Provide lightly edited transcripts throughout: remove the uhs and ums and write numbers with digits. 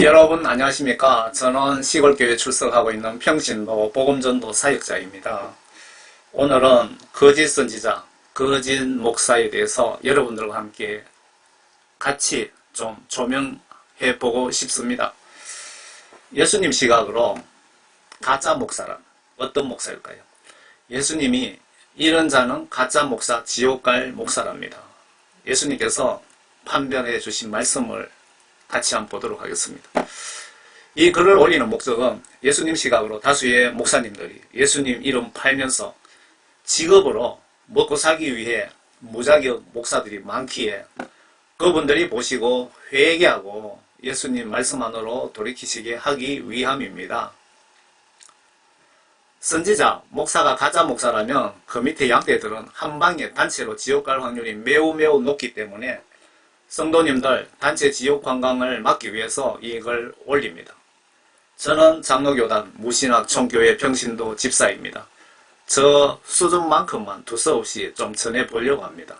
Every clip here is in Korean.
여러분 안녕하십니까? 저는 시골교회 출석하고 있는 평신도 복음전도 사역자입니다. 오늘은 거짓 선지자, 거짓 목사에 대해서 여러분들과 함께 같이 좀 조명해 보고 싶습니다. 예수님 시각으로 가짜 목사란 어떤 목사일까요? 예수님이 이런 자는 가짜 목사, 지옥 갈 목사랍니다. 예수님께서 판별해 주신 말씀을 같이 한번 보도록 하겠습니다. 이 글을 올리는 목적은 예수님 시각으로 다수의 목사님들이 예수님 이름 팔면서 직업으로 먹고 살기 위해 무자격 목사들이 많기에 그분들이 보시고 회개하고 예수님 말씀 안으로 돌이키시게 하기 위함입니다. 선지자, 목사가 가짜 목사라면 그 밑에 양떼들은 한 방에 단체로 지옥 갈 확률이 매우 높기 때문에 성도님들 단체 지옥 관광을 막기 위해서 이걸 올립니다. 저는 장로교단 무신학 총교회 평신도 집사입니다. 저 수준만큼만 두서없이 좀 전해보려고 합니다.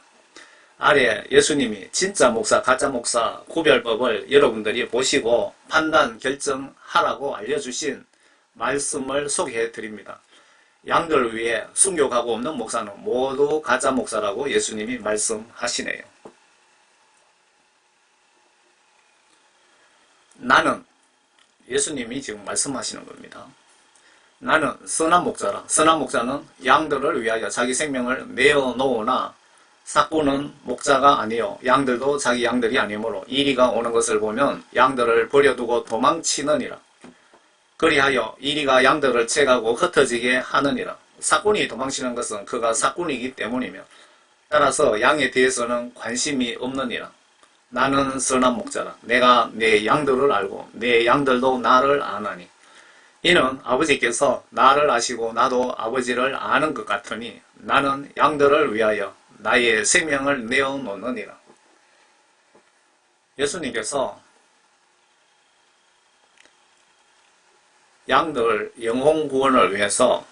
아래 예수님이 진짜 목사, 가짜 목사 구별법을 여러분들이 보시고 판단, 결정하라고 알려주신 말씀을 소개해 드립니다. 양들을 위해 순교하고 없는 목사는 모두 가짜 목사라고 예수님이 말씀하시네요. 나는, 예수님이 지금 말씀하시는 겁니다. 나는 선한 목자라. 선한 목자는 양들을 위하여 자기 생명을 내어놓으나 삭구는 목자가 아니요 양들도 자기 양들이 아니므로 이리가 오는 것을 보면 양들을 버려두고 도망치느니라. 그리하여 이리가 양들을 채가고 흩어지게 하느니라. 삭군이 도망치는 것은 그가 삭군이기 때문이며 따라서 양에 대해서는 관심이 없느니라. 나는 선한 목자라. 내가 내 양들을 알고 내 양들도 나를 아나니. 이는 아버지께서 나를 아시고 나도 아버지를 아는 것 같으니 나는 양들을 위하여 나의 생명을 내어놓느니라. 예수님께서 양들 영혼 구원을 위해서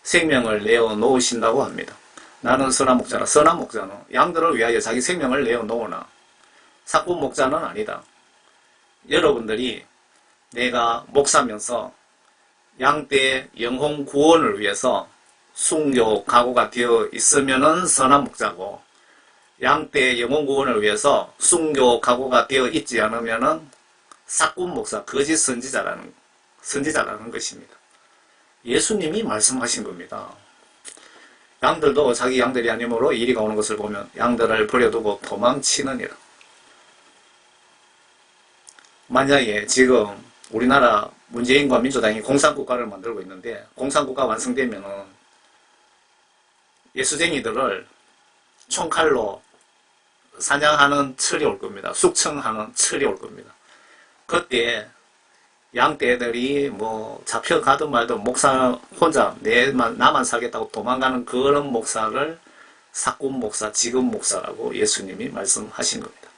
생명을 내어놓으신다고 합니다. 나는 선한 목자라. 선한 목자는 양들을 위하여 자기 생명을 내어놓으나 삭군 목자는 아니다. 여러분들이 내가 목사면서 양떼의 영혼 구원을 위해서 순교 각오가 되어 있으면은 선한 목자고 양떼의 영혼 구원을 위해서 순교 각오가 되어 있지 않으면은 삭군 목사, 거짓 선지자라는 것입니다. 예수님이 말씀하신 겁니다. 양들도 자기 양들이 아니므로 이리가 오는 것을 보면 양들을 버려두고 도망치느니라. 만약에 지금 우리나라 문재인과 민주당이 공산국가를 만들고 있는데 공산국가 완성되면은 예수쟁이들을 총칼로 사냥하는 철이 올 겁니다. 숙청하는 철이 올 겁니다. 그때 양떼들이 뭐 잡혀가든 말든 목사 혼자 나만 살겠다고 도망가는 그런 목사를 삭군 목사, 지금 목사라고 예수님이 말씀하신 겁니다.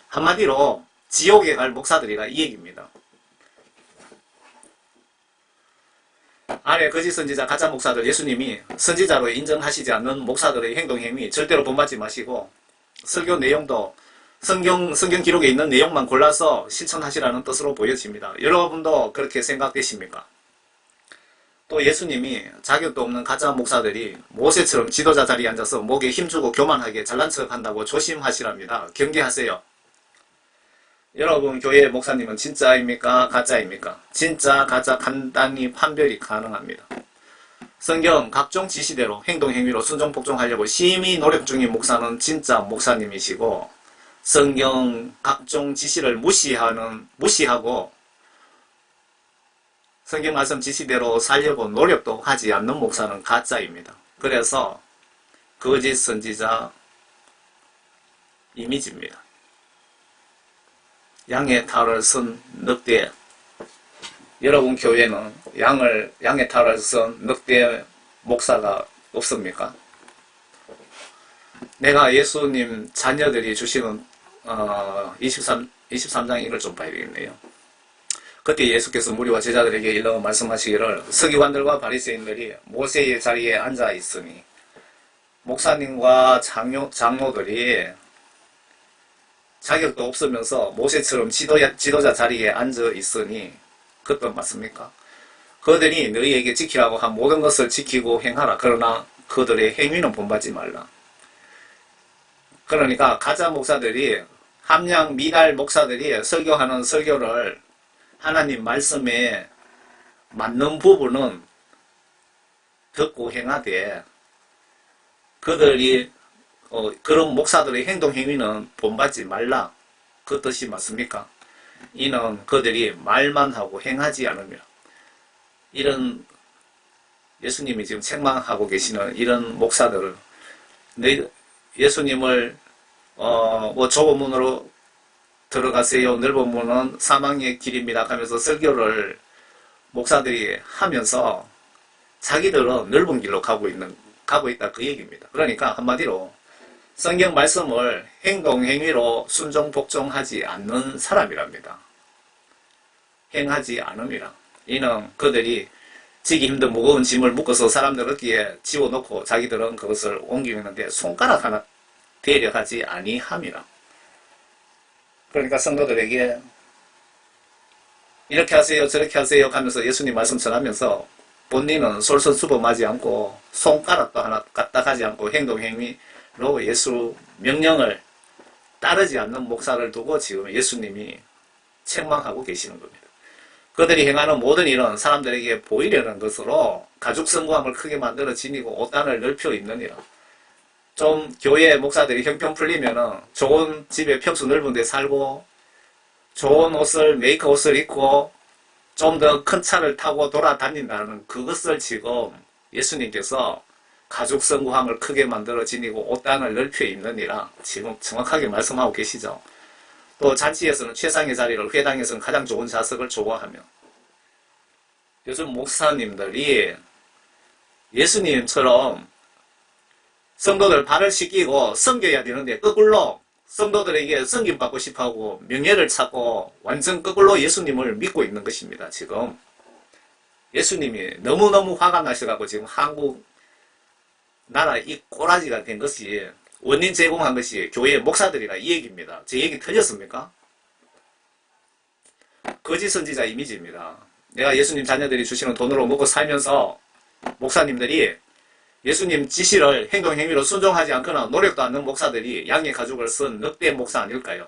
한마디로 지옥에 갈 목사들이라 이 얘기입니다. 아래 거짓 선지자, 가짜 목사들 예수님이 선지자로 인정하시지 않는 목사들의 행동 행위 절대로 본받지 마시고 설교 내용도 성경 기록에 있는 내용만 골라서 실천하시라는 뜻으로 보여집니다. 여러분도 그렇게 생각되십니까? 또 예수님이 자격도 없는 가짜 목사들이 모세처럼 지도자 자리에 앉아서 목에 힘주고 교만하게 잘난 척한다고 조심하시랍니다. 경계하세요. 여러분 교회 목사님은 진짜입니까? 가짜입니까? 진짜, 가짜 간단히 판별이 가능합니다. 성경 각종 지시대로 행동 행위로 순종 복종하려고 심히 노력 중인 목사는 진짜 목사님이시고 성경 각종 지시를 무시하고 성경 말씀 지시대로 살려고 노력도 하지 않는 목사는 가짜입니다. 그래서 거짓 선지자 이미지입니다. 양의 탈을 쓴 늑대. 여러분 교회는 양의 탈을 쓴 늑대 목사가 없습니까? 내가 예수님 자녀들이 주시는 23장 이걸 좀 봐야 되겠네요. 그때 예수께서 무리와 제자들에게 일러 말씀하시기를 서기관들과 바리새인들이 모세의 자리에 앉아 있으니 목사님과 장로들이 자격도 없으면서 모세처럼 지도자 자리에 앉아 있으니 그것도 맞습니까? 그들이 너희에게 지키라고 한 모든 것을 지키고 행하라. 그러나 그들의 행위는 본받지 말라. 그러니까 가짜 목사들이 함량 미달 목사들이 설교하는 설교를 하나님 말씀에 맞는 부분은 듣고 행하되 그들이 그런 목사들의 행동 행위는 본받지 말라. 그 뜻이 맞습니까? 이는 그들이 말만 하고 행하지 않으며 이런 예수님이 지금 책망하고 계시는 이런 목사들을 예수님을 좁은 문으로 들어가세요. 넓은 문은 사망의 길입니다. 하면서 설교를 목사들이 하면서 자기들은 넓은 길로 가고 있다 그 얘기입니다. 그러니까 한마디로 성경 말씀을 행동 행위로 순종 복종하지 않는 사람이랍니다. 행하지 않음이라. 이는 그들이 지기 힘든 무거운 짐을 묶어서 사람들 어깨에 지워놓고 자기들은 그것을 옮기는데 손가락 하나 대려하지 아니함이라. 그러니까 성도들에게 이렇게 하세요 저렇게 하세요 하면서 예수님 말씀 전하면서 본인은 솔선수범하지 않고 손가락도 하나 까딱하지 않고 행동 행위로 예수 명령을 따르지 않는 목사를 두고 지금 예수님이 책망하고 계시는 겁니다. 그들이 행하는 모든 일은 사람들에게 보이려는 것으로 가죽 성공함을 크게 만들어 지니고 옷단을 넓혀 입느니라. 좀 교회 목사들이 형편 풀리면은 좋은 집에 평수 넓은 데 살고 좋은 옷을 메이커 옷을 입고 좀 더 큰 차를 타고 돌아다닌다는 그것을 지금 예수님께서 가죽 성공함을 크게 만들어 지니고 옷단을 넓혀 입느니라 지금 정확하게 말씀하고 계시죠. 또 잔치에서는 최상의 자리를 회당에서는 가장 좋은 좌석을 좋아하며 요즘 목사님들이 예수님처럼 성도들 발을 씻기고 섬겨야 되는데 거꾸로 성도들에게 섬김받고 싶어하고 명예를 찾고 완전 거꾸로 예수님을 믿고 있는 것입니다. 지금 예수님이 너무너무 화가 나셔가지고 지금 한국 나라 이 꼬라지가 된 것이 원인 제공한 것이 교회 목사들이라 이 얘기입니다. 제 얘기 틀렸습니까? 거짓 선지자 이미지입니다. 내가 예수님 자녀들이 주시는 돈으로 먹고 살면서 목사님들이 예수님 지시를 행동 행위로 순종하지 않거나 노력도 않는 목사들이 양의 가죽을 쓴 늑대 목사 아닐까요?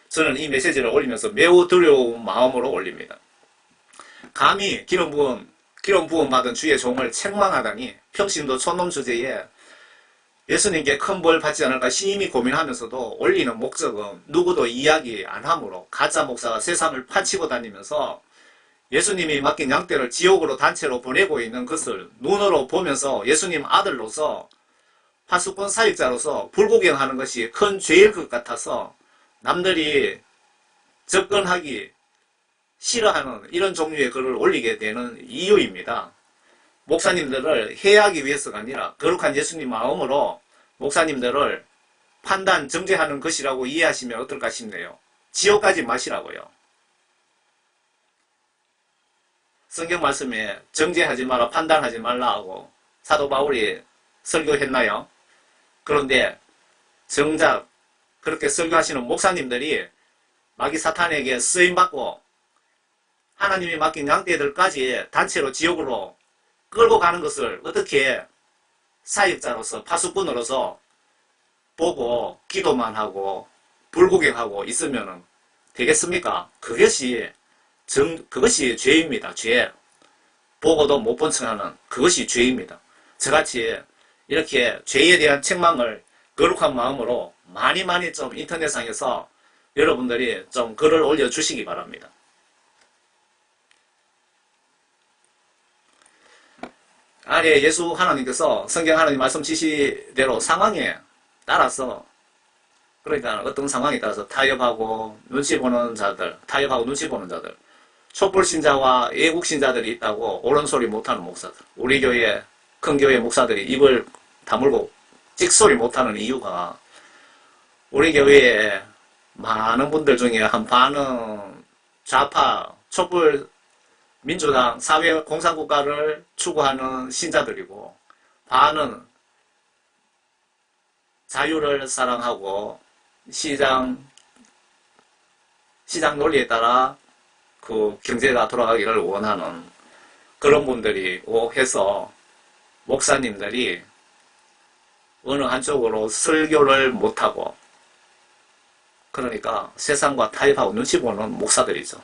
저는 이 메시지를 올리면서 매우 두려운 마음으로 올립니다. 감히 기름 부음 받은 주의 종을 책망하다니 평신도 촌놈 주제에 예수님께 큰 벌 받지 않을까 심히 고민하면서도 올리는 목적은 누구도 이야기 안 하므로 가짜 목사가 세상을 파치고 다니면서 예수님이 맡긴 양떼를 지옥으로 단체로 보내고 있는 것을 눈으로 보면서 예수님 아들로서 파수꾼 사역자로서 불구경하는 것이 큰 죄일 것 같아서 남들이 접근하기 싫어하는 이런 종류의 글을 올리게 되는 이유입니다. 목사님들을 해하기 위해서가 아니라 거룩한 예수님 마음으로 목사님들을 판단, 정죄하는 것이라고 이해하시면 어떨까 싶네요. 지옥까지 마시라고요. 성경 말씀에 정죄하지 마라, 판단하지 말라 하고 사도 바울이 설교했나요? 그런데 정작 그렇게 설교하시는 목사님들이 마귀 사탄에게 쓰임받고 하나님이 맡긴 양떼들까지 단체로 지옥으로 끌고 가는 것을 어떻게 사역자로서 파수꾼으로서 보고 기도만 하고 불구경하고 있으면 되겠습니까? 그것이 죄입니다. 보고도 못 본 척하는 그것이 죄입니다. 저같이 이렇게 죄에 대한 책망을 거룩한 마음으로 많이 좀 인터넷상에서 여러분들이 좀 글을 올려주시기 바랍니다. 아래 예수 하나님께서 성경 하나님 말씀 지시대로 상황에 따라서 그러니까 어떤 상황에 따라서 타협하고 눈치 보는 자들 촛불 신자와 애국 신자들이 있다고 옳은 소리 못하는 목사들, 우리 교회 큰 교회 목사들이 입을 다물고 찍소리 못하는 이유가 우리 교회에 많은 분들 중에 한 반은 좌파 촛불 민주당 사회 공산국가를 추구하는 신자들이고 반은 자유를 사랑하고 시장 시장 논리에 따라 그 경제가 돌아가기를 원하는 그런 분들이 해서 목사님들이 어느 한쪽으로 설교를 못하고, 그러니까 세상과 타협하고 눈치 보는 목사들이죠.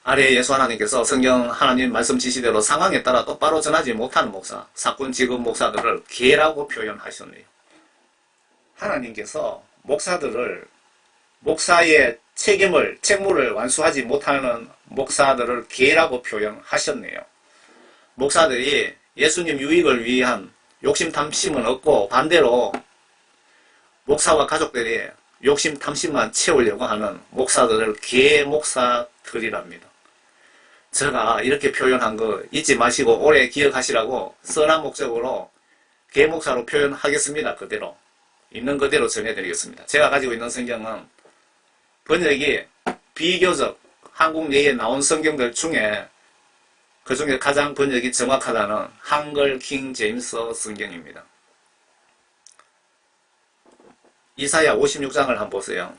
아래 예수 하나님께서 성경 하나님 말씀 지시대로 상황에 따라 똑바로 전하지 못하는 목사, 사꾼 직업 목사들을 개라고 표현하셨네요. 하나님께서 목사들을, 목사의 책무를 완수하지 못하는 목사들을 개라고 표현하셨네요. 목사들이 예수님 유익을 위한 욕심 탐심은 없고, 반대로 목사와 가족들이 욕심 탐심만 채우려고 하는 목사들을 개 목사들이랍니다. 제가 이렇게 표현한 거 잊지 마시고 오래 기억하시라고 선한 목적으로 개 목사로 표현하겠습니다. 그대로 있는 그대로 전해드리겠습니다. 제가 가지고 있는 성경은 번역이 비교적 한국 내에 나온 성경들 중에 그 중에 가장 번역이 정확하다는 한글 킹 제임스 성경입니다. 이사야 56장을 한번 보세요.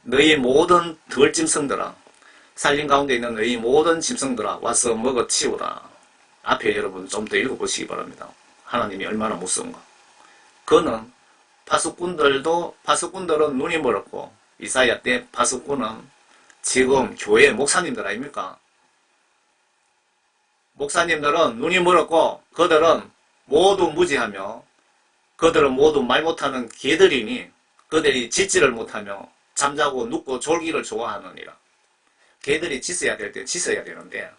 너희 모든 들짐승들아, 산림 가운데 있는 너희 모든 짐승들아, 와서 먹어 치우라. 앞에 여러분 좀 더 읽어보시기 바랍니다. 하나님이 얼마나 무서운가. 그는 파수꾼들은 눈이 멀었고, 이사야 때 파수꾼은 지금 교회 목사님들 아닙니까? 목사님들은 눈이 멀었고, 그들은 모두 무지하며, 그들은 모두 말 못하는 개들이니, 그들이 짖지를 못하며 잠자고 눕고 졸기를 좋아하느니라. 개들이 짖어야 될 때 짖어야 되는데,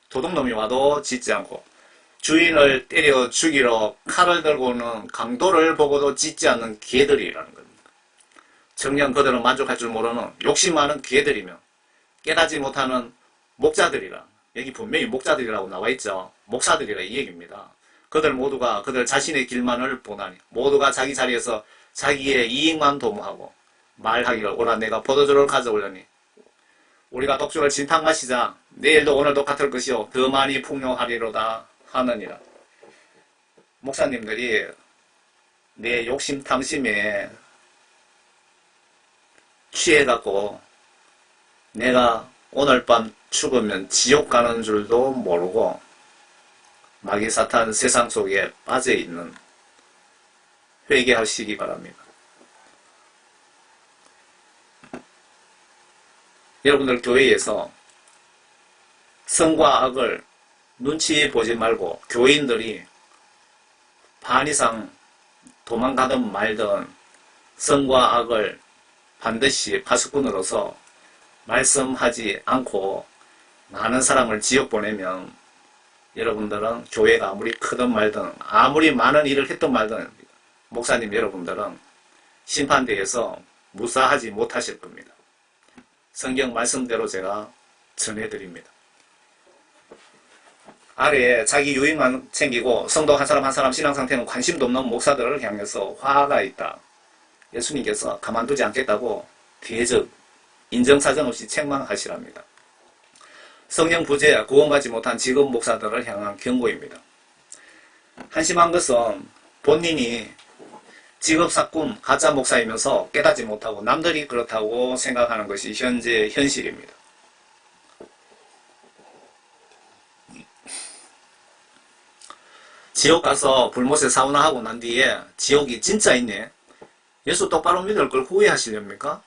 도둑놈이 와도 짖지 않고, 주인을 때려 죽이러 칼을 들고 오는 강도를 보고도 짖지 않는 개들이라는 겁니다. 정녕 그들은 만족할 줄 모르는 욕심 많은 개들이며, 깨닫지 못하는 목자들이라. 여기 분명히 목자들이라고 나와있죠. 목사들이라 이 얘기입니다. 그들 모두가 그들 자신의 길만을 보나니, 모두가 자기 자리에서 자기의 이익만 도모하고 말하기를, 오라 내가 포도주를 가져오려니 우리가 독주를 진탕 마시자. 내일도 오늘도 같을 것이요 더 많이 풍요하리로다 하느니라. 목사님들이 내 욕심 탐심에 취해갖고 내가 오늘 밤 죽으면 지옥 가는 줄도 모르고 마귀 사탄 세상 속에 빠져있는, 회개하시기 바랍니다. 여러분들 교회에서 선과 악을 눈치 보지 말고 교인들이 반 이상 도망가든 말든 선과 악을 반드시 파수꾼으로서 말씀하지 않고 많은 사람을 지옥 보내면 여러분들은 교회가 아무리 크든 말든 아무리 많은 일을 했든 말든 목사님 여러분들은 심판대에서 무사하지 못하실 겁니다. 성경 말씀대로 제가 전해드립니다. 아래에 자기 유익만 챙기고 성도 한 사람 한 사람 신앙 상태는 관심도 없는 목사들을 향해서 화가 있다. 예수님께서 가만두지 않겠다고 대적 인정사정 없이 책망하시랍니다. 성령 부재 구원받지 못한 직업 목사들을 향한 경고입니다. 한심한 것은 본인이 직업 사꾼 가짜 목사이면서 깨닫지 못하고 남들이 그렇다고 생각하는 것이 현재 현실입니다. 지옥 가서 불못에 사우나 하고 난 뒤에 지옥이 진짜 있네. 예수 똑바로 믿을 걸 후회하시렵니까?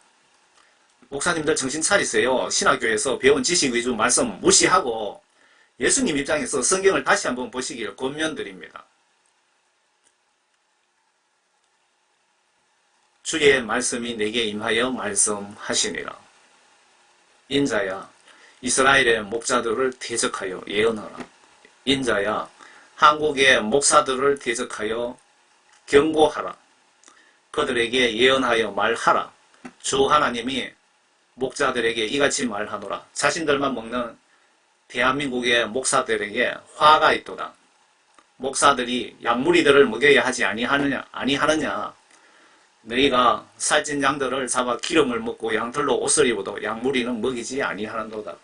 목사님들 정신 차리세요. 신학교에서 배운 지식 위주 말씀 무시하고 예수님 입장에서 성경을 다시 한번 보시길 권면드립니다. 주의 말씀이 내게 임하여 말씀하시니라. 인자야, 이스라엘의 목자들을 대적하여 예언하라. 인자야, 한국의 목사들을 대적하여 경고하라. 그들에게 예언하여 말하라. 주 하나님이 목자들에게 이같이 말하노라. 자신들만 먹는 대한민국의 목사들에게 화가 있도다. 목사들이 양무리들을 먹여야 하지 아니하느냐. 너희가 살찐 양들을 잡아 기름을 먹고 양털로 옷을 입어도 양무리는 먹이지 아니하는도다.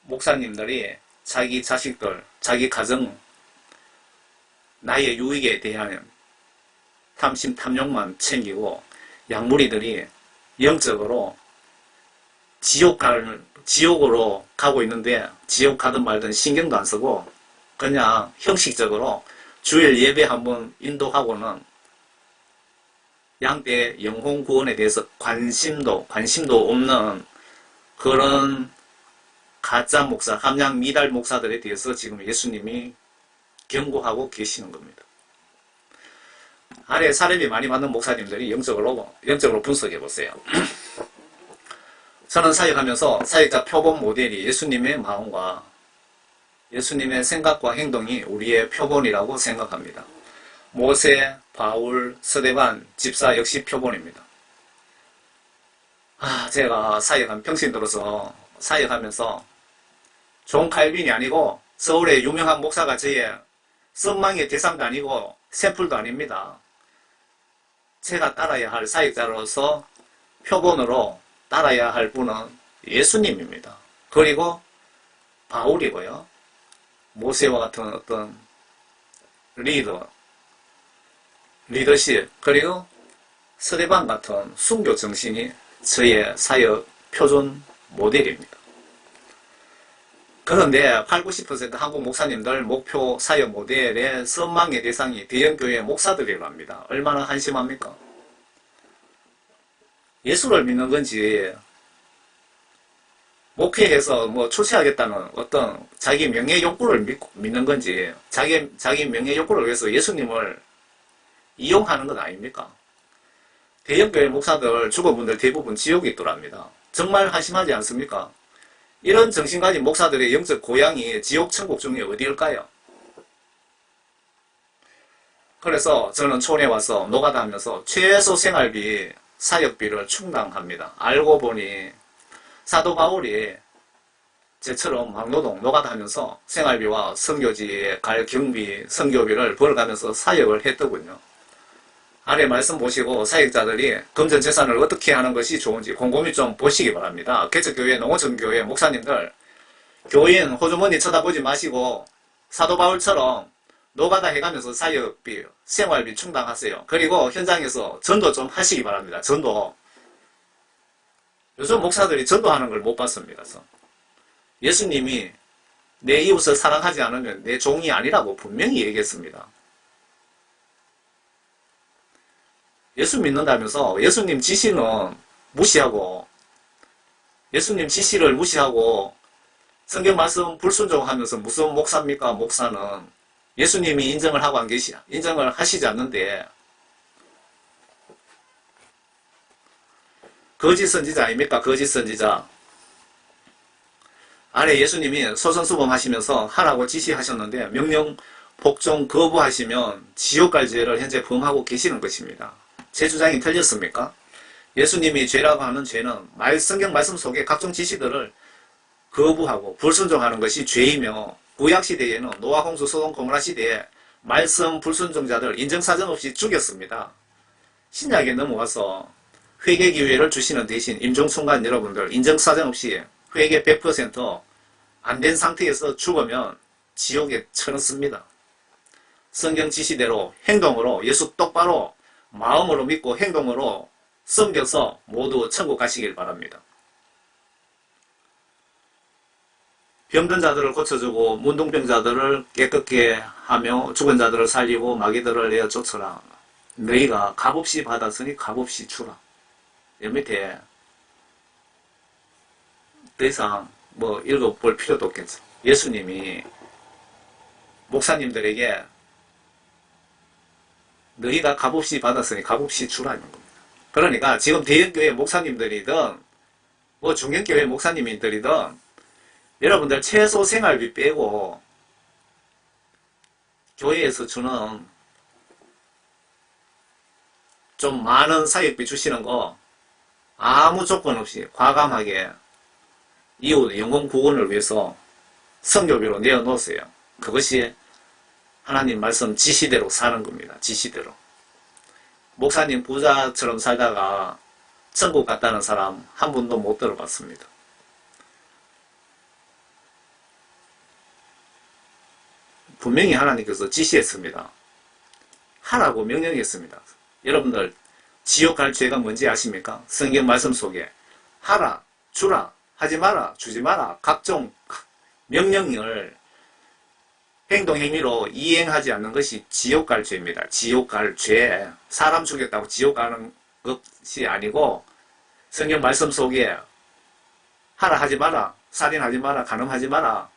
목사님들이 자기 자식들, 자기 가정, 나의 유익에 대한 탐심 탐욕만 챙기고 양무리들이 영적으로 지옥으로 가고 있는데 지옥 가든 말든 신경도 안 쓰고 그냥 형식적으로 주일 예배 한번 인도하고는 양떼 영혼 구원에 대해서 관심도 없는 그런 가짜 목사, 함량 미달 목사들에 대해서 지금 예수님이 경고하고 계시는 겁니다. 아래 사례비 많이 받는 목사님들이 영적으로 분석해 보세요. 저는 사역하면서 사역자 표본 모델이 예수님의 마음과 예수님의 생각과 행동이 우리의 표본이라고 생각합니다. 모세, 바울, 스데반, 집사 역시 표본입니다. 제가 평생 들어서 사역하면서 존 칼빈이 아니고 서울의 유명한 목사가 저의 선망의 대상도 아니고 샘플도 아닙니다. 제가 따라야 할 사역자로서 표본으로 따라야 할 분은 예수님입니다. 그리고 바울이고요. 모세와 같은 어떤 리더십, 그리고 스데반 같은 순교 정신이 저의 사역 표준 모델입니다. 그런데 80~90% 한국 목사님들 목표 사역 모델의 선망의 대상이 대형교회 목사들이라고 합니다. 얼마나 한심합니까? 예수를 믿는 건지 목회해서 출세하겠다는 어떤 자기 명예 욕구를 믿는 건지 자기 명예 욕구를 위해서 예수님을 이용하는 건 아닙니까? 대형교회 목사들 죽은 분들 대부분 지옥에 있더랍니다. 정말 한심하지 않습니까? 이런 정신 가진 목사들의 영적 고향이 지옥 천국 중에 어디일까요? 그래서 저는 촌에 와서 노가다 하면서 최소 생활비, 사역비를 충당합니다. 알고 보니 사도 바울이 저처럼 막노동, 노가다 하면서 생활비와 선교지에 갈 경비, 선교비를 벌어가면서 사역을 했더군요. 아래 말씀 보시고 사역자들이 금전 재산을 어떻게 하는 것이 좋은지 곰곰이 좀 보시기 바랍니다. 개척교회, 농어촌교회 목사님들 교인 호주머니 쳐다보지 마시고 사도 바울처럼 노가다 해가면서 사역비, 생활비 충당하세요. 그리고 현장에서 전도 좀 하시기 바랍니다. 전도. 요즘 목사들이 전도하는 걸 못 봤습니다. 예수님이 내 이웃을 사랑하지 않으면 내 종이 아니라고 분명히 얘기했습니다. 예수 믿는다면서 예수님 지시는 무시하고 예수님 지시를 무시하고 성경 말씀 불순종하면서 무슨 목사입니까? 목사는 예수님이 인정을 하시지 않는데 거짓 선지자 아닙니까? 거짓 선지자. 아래 예수님이 소선수범 하시면서 하라고 지시하셨는데 명령 복종 거부하시면 지옥 갈 죄를 현재 범하고 계시는 것입니다. 제 주장이 틀렸습니까? 예수님이 죄라고 하는 죄는 성경 말씀 속에 각종 지시들을 거부하고 불순종하는 것이 죄이며 구약시대에는 노아, 홍수, 소돔, 고모라 시대에 말씀 불순종자들 인정사정 없이 죽였습니다. 신약에 넘어와서 회개 기회를 주시는 대신 임종순간 여러분들 인정사정 없이 회개 100% 안 된 상태에서 죽으면 지옥에 쳐넣습니다. 성경 지시대로 행동으로 예수 똑바로 마음으로 믿고 행동으로 섬겨서 모두 천국 가시길 바랍니다. 병든 자들을 고쳐주고 문둥병자들을 깨끗게 하며 죽은 자들을 살리고 마귀들을 내어 쫓으라. 너희가 값없이 받았으니 값없이 주라. 여기 밑에 더 이상 읽어볼 필요도 없겠죠. 예수님이 목사님들에게 너희가 값없이 받았으니 값없이 주라는 겁니다. 그러니까 지금 대형교회 목사님들이든 중견교회 목사님들이든 여러분들 최소 생활비 빼고 교회에서 주는 좀 많은 사역비 주시는 거 아무 조건 없이 과감하게 이웃 영혼 구원을 위해서 선교비로 내어놓으세요. 그것이 하나님 말씀 지시대로 사는 겁니다. 지시대로. 목사님 부자처럼 살다가 천국 갔다는 사람 한 분도 못 들어봤습니다. 분명히 하나님께서 지시했습니다. 하라고 명령했습니다. 여러분들 지옥 갈 죄가 뭔지 아십니까? 성경 말씀 속에 하라, 주라, 하지 마라, 주지 마라 각종 명령을 행동 행위로 이행하지 않는 것이 지옥 갈 죄입니다. 지옥 갈 죄. 사람 죽였다고 지옥 가는 것이 아니고 성경 말씀 속에 하라 하지 마라, 살인하지 마라, 간음하지 마라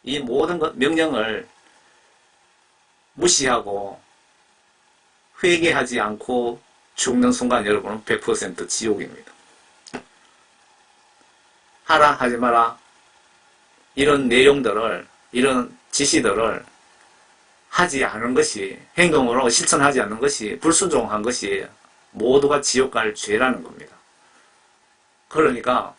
이 모든 것 명령을 무시하고 회개하지 않고 죽는 순간 여러분은 100% 지옥입니다. 하라 하지 마라 이런 내용들을 이런 지시들을 하지 않은 것이 행동으로 실천하지 않는 것이 불순종한 것이 모두가 지옥 갈 죄라는 겁니다. 그러니까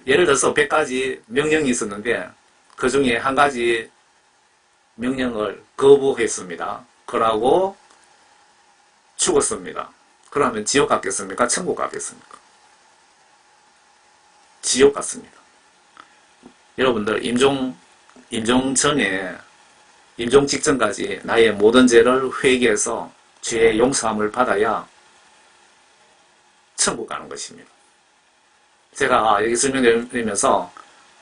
예를 들어서 100가지 명령이 있었는데 그 중에 한 가지 명령을 거부했습니다. 그러고 죽었습니다. 그러면 지옥 갔겠습니까? 천국 갔겠습니까? 지옥 갔습니다. 여러분들 임종 전에 임종 직전까지 나의 모든 죄를 회개해서 죄의 용서함을 받아야 천국 가는 것입니다. 제가 여기 설명드리면서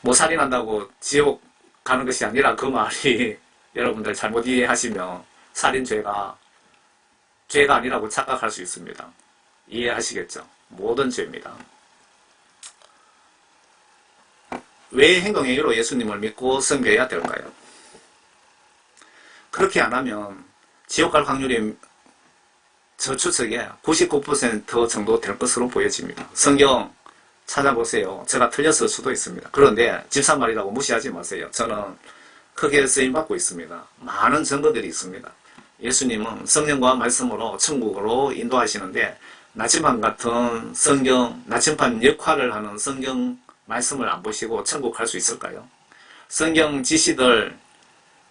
뭐 살인한다고 지옥 가는 것이 아니라 그 말이 여러분들 잘못 이해하시면 살인죄가 죄가 아니라고 착각할 수 있습니다. 이해하시겠죠? 모든 죄입니다. 왜 행동행위로 예수님을 믿고 섬겨야 될까요? 그렇게 안 하면 지옥 갈 확률이 저 추측에 99% 정도 될 것으로 보여집니다. 성경 찾아보세요. 제가 틀렸을 수도 있습니다. 그런데 집사말이라고 무시하지 마세요. 저는 크게 쓰임받고 있습니다. 많은 증거들이 있습니다. 예수님은 성령과 말씀으로 천국으로 인도하시는데 나침반 같은 성경, 나침반 역할을 하는 성경 말씀을 안 보시고 천국 갈 수 있을까요? 성경 지시들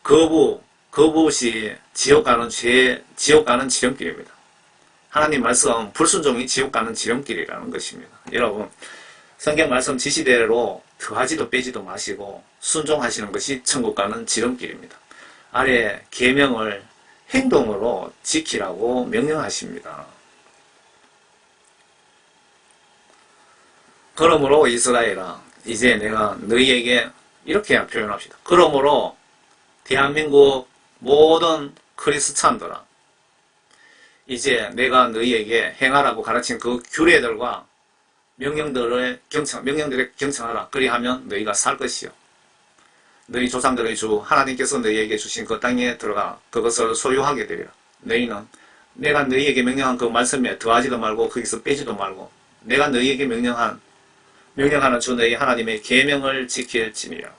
거부 시 지옥 가는 지름길입니다. 하나님 말씀 불순종이 지옥 가는 지름길이라는 것입니다. 여러분 성경 말씀 지시대로 더하지도 빼지도 마시고 순종하시는 것이 천국 가는 지름길입니다. 아래 계명을 행동으로 지키라고 명령하십니다. 그러므로 이스라엘아 이제 내가 너희에게 이렇게 표현합시다. 그러므로 대한민국 모든 크리스찬들아 이제 내가 너희에게 행하라고 가르친 그 규례들과 명령들에 경청하라. 그리하면 너희가 살 것이요. 너희 조상들의 주 하나님께서 너희에게 주신 그 땅에 들어가 그것을 소유하게 되리라. 너희는 내가 너희에게 명령한 그 말씀에 더하지도 말고 거기서 빼지도 말고 내가 너희에게 명령하는 주 너희 하나님의 계명을 지킬지니라.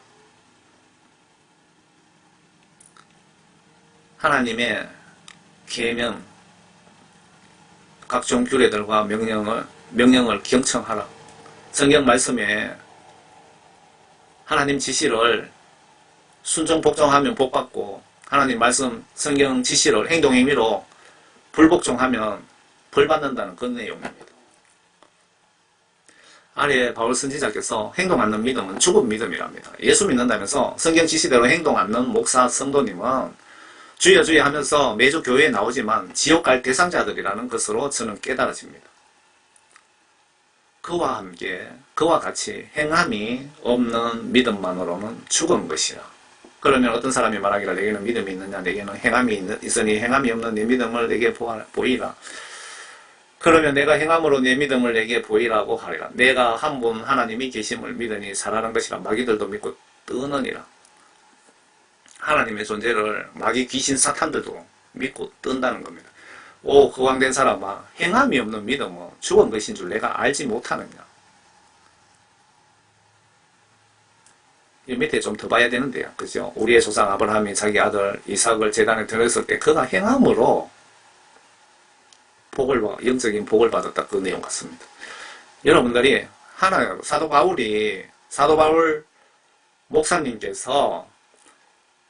하나님의 계명 각종 규례들과 명령을 경청하라. 성경 말씀에 하나님 지시를 순종 복종하면 복받고 하나님 말씀 성경 지시를 행동 행위로 불복종하면 벌받는다는 그 내용입니다. 아래 바울 선지자께서 행동 않는 믿음은 죽은 믿음이랍니다. 예수 믿는다면서 성경 지시대로 행동 않는 목사 성도님은 주여 주여 하면서 매주 교회에 나오지만 지옥 갈 대상자들이라는 것으로 저는 깨달아집니다. 그와 함께 그와 같이 행함이 없는 믿음만으로는 죽은 것이라. 그러면 어떤 사람이 말하기를 내게는 믿음이 있느냐 내게는 행함이 있으니 행함이 없는 내 믿음을 내게 보이라. 그러면 내가 행함으로 내 믿음을 내게 보이라고 하리라. 내가 한 분 하나님이 계심을 믿으니 살아난 것이라. 마귀들도 믿고 뜨느니라. 하나님의 존재를 마귀 귀신 사탄들도 믿고 뜬다는 겁니다. 오 거왕된 사람아 행함이 없는 믿음은 죽은 것인 줄 내가 알지 못하느냐. 이 밑에 좀 더 봐야 되는데요. 그죠? 우리의 조상 아브라함이 자기 아들 이삭을 제단에 드렸을 때 그가 행함으로 영적인 복을 받았다. 그 내용 같습니다. 여러분들이 사도 바울 목사님께서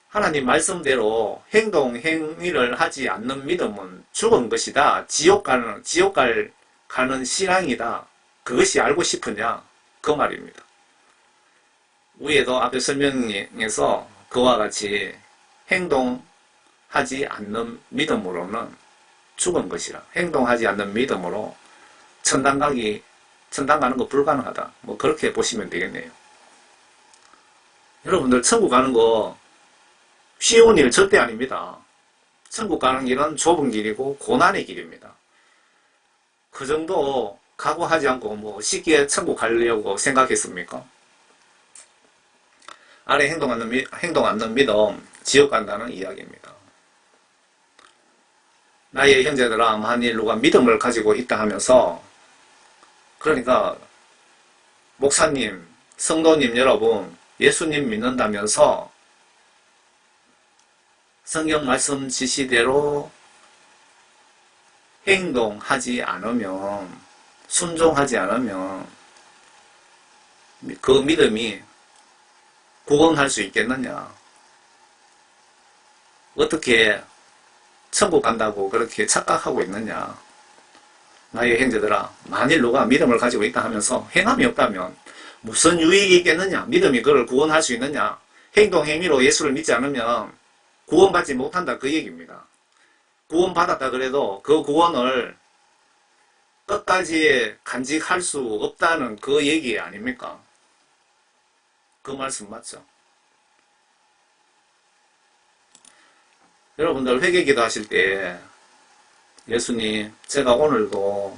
하나님 말씀대로 행동 행위를 하지 않는 믿음은 죽은 것이다. 지옥 가는 신앙이다. 그것이 알고 싶으냐? 그 말입니다. 위에도 앞에 설명에서 그와 같이 행동하지 않는 믿음으로는 죽은 것이라. 행동하지 않는 믿음으로 천당 가는 거 불가능하다. 뭐 그렇게 보시면 되겠네요. 여러분들 천국 가는 거 쉬운 일 절대 아닙니다. 천국 가는 길은 좁은 길이고 고난의 길입니다. 그 정도 각오하지 않고 뭐 쉽게 천국 가려고 생각했습니까? 아래 행동 않는 믿음, 지옥 간다는 이야기입니다. 나의 형제들아, 만일 누가 믿음을 가지고 있다 하면서, 그러니까 목사님, 성도님 여러분, 예수님 믿는다면서 성경 말씀 지시대로 행동하지 않으면, 순종하지 않으면 그 믿음이 구원할 수 있겠느냐? 어떻게 천국 간다고 그렇게 착각하고 있느냐? 나의 형제들아, 만일 누가 믿음을 가지고 있다 하면서 행함이 없다면 무슨 유익이 있겠느냐? 믿음이 그를 구원할 수 있느냐? 행동, 행위로 예수를 믿지 않으면 구원받지 못한다, 그 얘기입니다. 구원받았다 그래도 그 구원을 끝까지 간직할 수 없다는 그 얘기 아닙니까? 그 말씀 맞죠? 여러분들 회개기도 하실 때 예수님, 제가 오늘도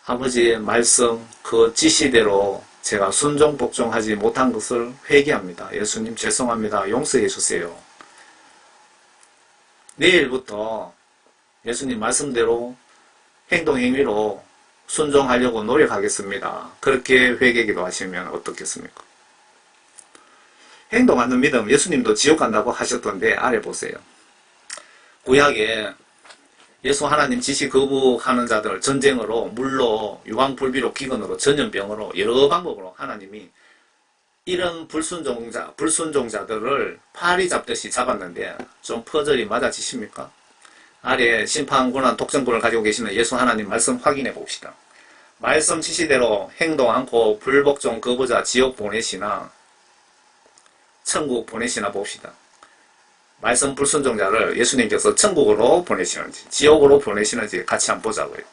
아버지의 말씀 그 지시대로 제가 순종 복종하지 못한 것을 회개합니다. 예수님 죄송합니다. 용서해 주세요. 내일부터 예수님 말씀대로 행동 행위로 순종하려고 노력하겠습니다. 그렇게 회개기도 하시면 어떻겠습니까? 행동 않는 믿음, 예수님도 지옥 간다고 하셨던데 아래 보세요. 구약에 예수 하나님 지시 거부하는 자들 전쟁으로, 물로, 유황불비로, 기근으로, 전염병으로 여러 방법으로 하나님이 이런 불순종자들을 파리 잡듯이 잡았는데 좀 퍼즐이 맞아지십니까? 아래 심판권한 독점권을 가지고 계시는 예수 하나님 말씀 확인해 봅시다. 말씀 지시대로 행동 않고 불복종 거부자 지옥 보내시나 천국 보내시나 봅시다. 말씀 불순종자를 예수님께서 천국으로 보내시는지 지옥으로 보내시는지 같이 한번 보자고요.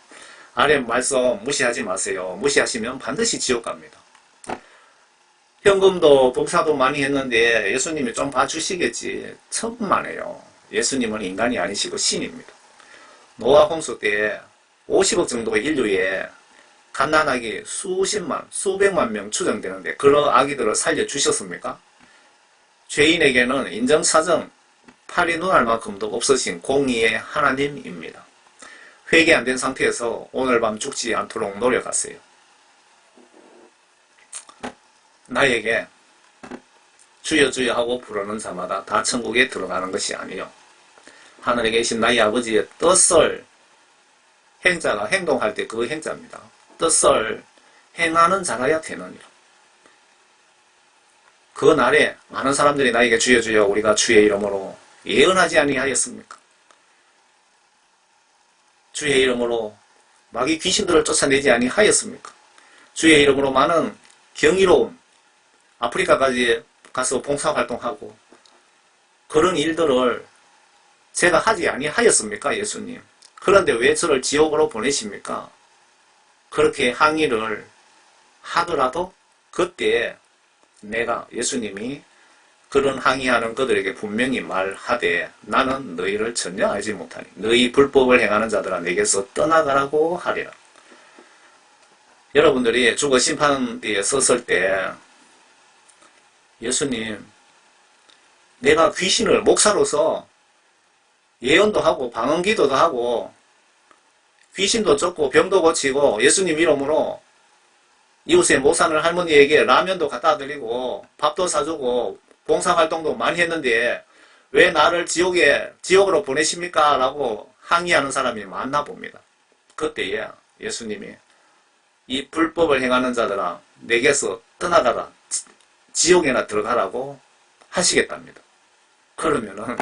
아래 말씀 무시하지 마세요. 무시하시면 반드시 지옥 갑니다. 현금도 봉사도 많이 했는데 예수님이 좀 봐주시겠지. 천만에요. 예수님은 인간이 아니시고 신입니다. 노아 홍수 때 50억 정도의 인류에 갓난아기 수십만, 수백만 명 추정되는데 그런 아기들을 살려주셨습니까? 죄인에게는 인정사정 팔이 눈알 만큼도 없으신 공의의 하나님입니다. 회개 안 된 상태에서 오늘 밤 죽지 않도록 노력하세요. 나에게 주여 주여 하고 부르는 자마다 다 천국에 들어가는 것이 아니요 하늘에 계신 나의 아버지의 뜻을 행자가 행동할 때 그 행자입니다. 뜻을 행하는 자라야 되느니라. 그 날에 많은 사람들이 나에게 주여 주여 우리가 주의 이름으로 예언하지 아니하였습니까? 주의 이름으로 마귀 귀신들을 쫓아내지 아니하였습니까? 주의 이름으로 많은 경이로운 아프리카까지 가서 봉사활동하고 그런 일들을 제가 하지 아니하였습니까? 예수님. 그런데 왜 저를 지옥으로 보내십니까? 그렇게 항의를 하더라도 그때 내가 예수님이 그런 항의하는 그들에게 분명히 말하되 나는 너희를 전혀 알지 못하니 너희 불법을 행하는 자들아 내게서 떠나가라고 하리라. 여러분들이 죽어 심판대에 섰을 때 예수님, 내가 귀신을 목사로서 예언도 하고 방언기도도 하고 귀신도 쫓고 병도 고치고 예수님 이름으로 이웃의 못 사는 할머니에게 라면도 갖다 드리고 밥도 사주고 봉사활동도 많이 했는데 왜 나를 지옥으로 보내십니까? 라고 항의하는 사람이 많나 봅니다. 그때에 예수님이 이 불법을 행하는 자들아 내게서 떠나가라. 지옥에나 들어가라고 하시겠답니다. 그러면은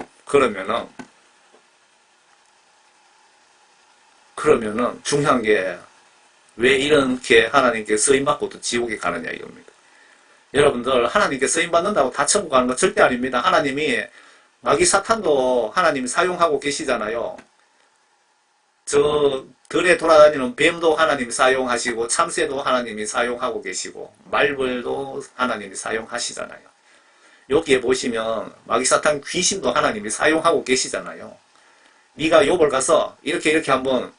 중요한 게 왜 이렇게 하나님께 쓰임받고도 지옥에 가느냐 이겁니다. 여러분들 하나님께 쓰임받는다고 다 천국 가는 거 절대 아닙니다. 하나님이 마귀 사탄도 하나님이 사용하고 계시잖아요. 저 들에 돌아다니는 뱀도 하나님이 사용하시고 참새도 하나님이 사용하고 계시고 말벌도 하나님이 사용하시잖아요. 여기에 보시면 마귀사탄 귀신도 하나님이 사용하고 계시잖아요. 네가 욥을 가서 이렇게 한번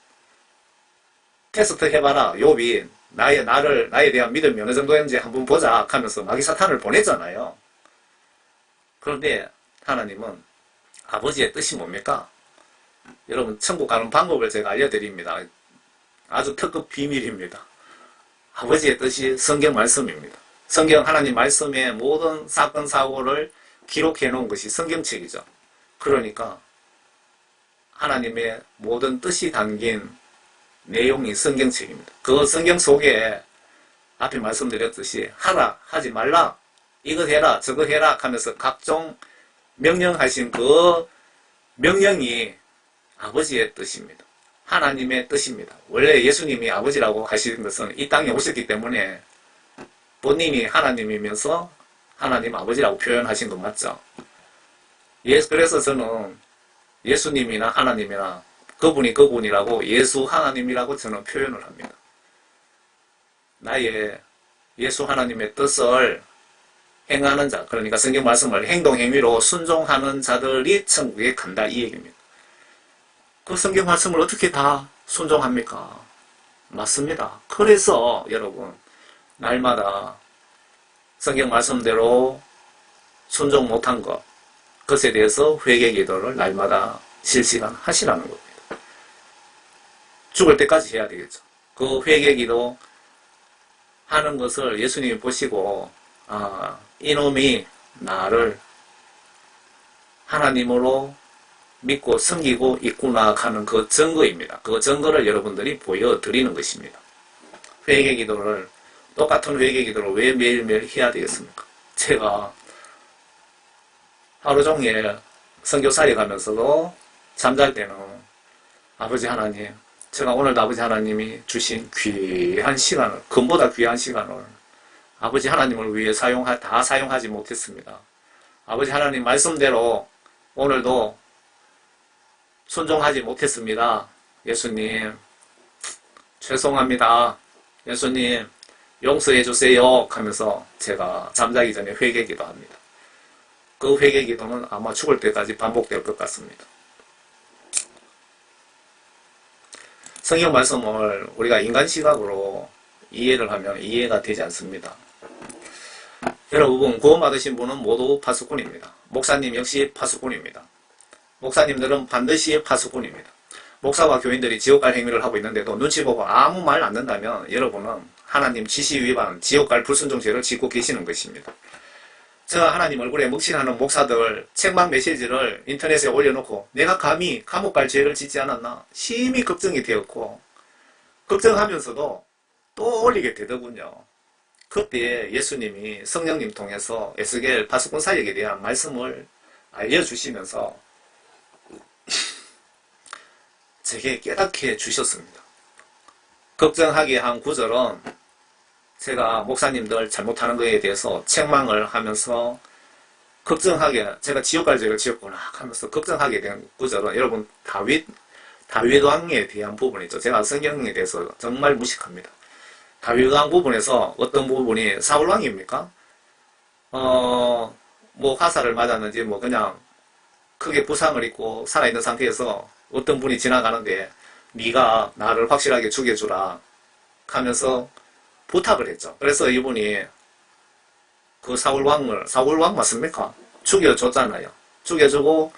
테스트 해봐라. 욥이 나에 대한 믿음이 어느 정도인지 한번 보자 하면서 마귀사탄을 보냈잖아요. 그런데 하나님은 아버지의 뜻이 뭡니까? 여러분 천국 가는 방법을 제가 알려드립니다. 아주 특급 비밀입니다. 아버지의 뜻이 성경 말씀입니다. 성경 하나님 말씀의 모든 사건 사고를 기록해 놓은 것이 성경책이죠. 그러니까 하나님의 모든 뜻이 담긴 내용이 성경책입니다. 그 성경 속에 앞에 말씀드렸듯이 하라, 하지 말라, 이것 해라, 저것 해라 하면서 각종 명령하신 그 명령이 아버지의 뜻입니다. 하나님의 뜻입니다. 원래 예수님이 아버지라고 하시는 것은 이 땅에 오셨기 때문에 본인이 하나님이면서 하나님 아버지라고 표현하신 거 맞죠? 그래서 저는 예수님이나 하나님이나 그분이 그분이라고 예수 하나님이라고 저는 표현을 합니다. 나의 예수 하나님의 뜻을 행하는 자, 그러니까 성경 말씀을 행동 행위로 순종하는 자들이 천국에 간다 이 얘기입니다. 그 성경 말씀을 어떻게 다 순종합니까? 맞습니다. 그래서 여러분 날마다 성경 말씀대로 순종 못한 것, 그것에 대해서 회개 기도를 날마다 실시간 하시라는 겁니다. 죽을 때까지 해야 되겠죠. 그 회개 기도 하는 것을 예수님이 보시고 이놈이 나를 하나님으로 믿고 섬기고 있구나 하는 그 증거입니다. 그 증거를 여러분들이 보여드리는 것입니다. 회개 기도를 똑같은 회개 기도를 왜 매일매일 해야 되겠습니까? 제가 하루 종일 선교사에 가면서도 잠잘 때는 아버지 하나님, 제가 오늘도 아버지 하나님이 주신 귀한 시간을, 금보다 귀한 시간을 아버지 하나님을 위해 다 사용하지 못했습니다. 아버지 하나님 말씀대로 오늘도 순종하지 못했습니다. 예수님, 죄송합니다. 예수님, 용서해 주세요. 하면서 제가 잠자기 전에 회개 기도합니다. 그 회개 기도는 아마 죽을 때까지 반복될 것 같습니다. 성경 말씀을 우리가 인간 시각으로 이해를 하면 이해가 되지 않습니다. 여러분, 구원받으신 분은 모두 파수꾼입니다. 목사님 역시 파수꾼입니다. 목사님들은 반드시 파수꾼입니다. 목사와 교인들이 지옥 갈 행위를 하고 있는데도 눈치 보고 아무 말 안 듣는다면 여러분은 하나님 지시 위반, 지옥 갈 불순종죄를 짓고 계시는 것입니다. 저 하나님 얼굴에 묵신하는 목사들 책망 메시지를 인터넷에 올려놓고 내가 감히 감옥 갈 죄를 짓지 않았나 심히 걱정이 되었고 걱정하면서도 또 올리게 되더군요. 그때 예수님이 성령님 통해서 에스겔 파수꾼 사역에 대한 말씀을 알려주시면서 제게 깨닫게 해주셨습니다. 걱정하게 한 구절은 제가 목사님들 잘못하는 것에 대해서 책망을 하면서 걱정하게, 제가 지옥 갈 죄를 지었구나 하면서 걱정하게 된 구절은 여러분 다윗 왕에 대한 부분이죠. 제가 성경에 대해서 정말 무식합니다. 다윗 왕 부분에서 어떤 부분이 사울 왕입니까? 뭐 화살을 맞았는지 뭐 그냥 크게 부상을 입고 살아있는 상태에서 어떤 분이 지나가는데 네가 나를 확실하게 죽여주라 하면서 부탁을 했죠. 그래서 이분이 그 사울 왕 맞습니까? 죽여줬잖아요. 죽여주고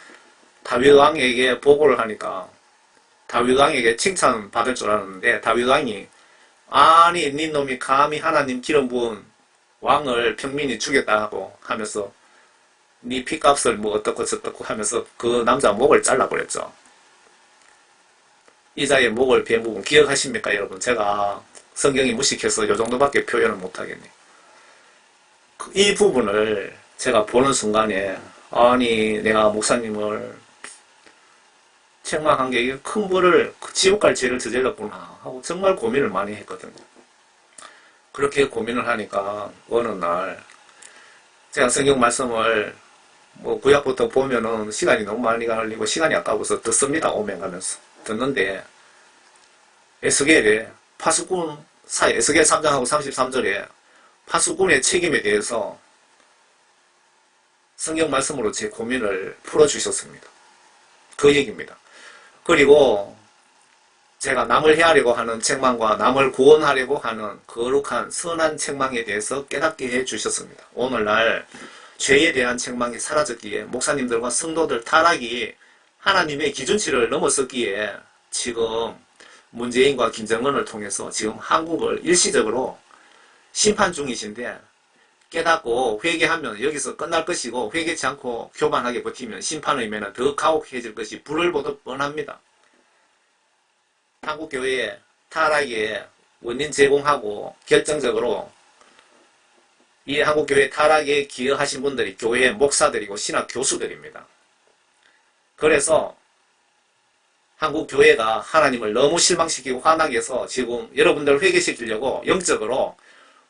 다윗 왕에게 보고를 하니까 다윗 왕에게 칭찬 받을 줄 알았는데 다윗 왕이 아니 네 놈이 감히 하나님 기름 부은 왕을 평민이 죽였다고 하면서 네 피값을 뭐 어떻고 저떻고 하면서 그 남자 목을 잘라버렸죠. 이자의 목을 베은 부분 기억하십니까 여러분? 제가 성경이 무식해서 이 정도밖에 표현을 못하겠네요. 이 부분을 제가 보는 순간에 아니 내가 목사님을 책망한 게 이게 큰 벌을 지옥 갈 죄를 저질렀구나 하고 정말 고민을 많이 했거든요. 그렇게 고민을 하니까 어느 날 제가 성경 말씀을 뭐 구약부터 보면은 시간이 너무 많이 걸리고 시간이 아까워서 듣습니다. 오면 가면서 듣는데 에스겔에 파수꾼 사이 에스겔 3장하고 33절에 파수꾼의 책임에 대해서 성경 말씀으로 제 고민을 풀어주셨습니다. 그 얘기입니다. 그리고 제가 남을 헤아리고 하는 책망과 남을 구원하려고 하는 거룩한 선한 책망에 대해서 깨닫게 해주셨습니다. 오늘날 죄에 대한 책망이 사라졌기에 목사님들과 성도들 타락이 하나님의 기준치를 넘었었기에 지금 문재인과 김정은을 통해서 지금 한국을 일시적으로 심판 중이신데 깨닫고 회개하면 여기서 끝날 것이고 회개치 않고 교만하게 버티면 심판의 의미는 더 가혹해질 것이 불을 보듯 뻔합니다. 한국교회의 타락에 원인 제공하고 결정적으로 이 한국교회 타락에 기여하신 분들이 교회 목사들이고 신학 교수들입니다. 그래서 한국교회가 하나님을 너무 실망시키고 화나게 해서 지금 여러분들 회개시키려고 영적으로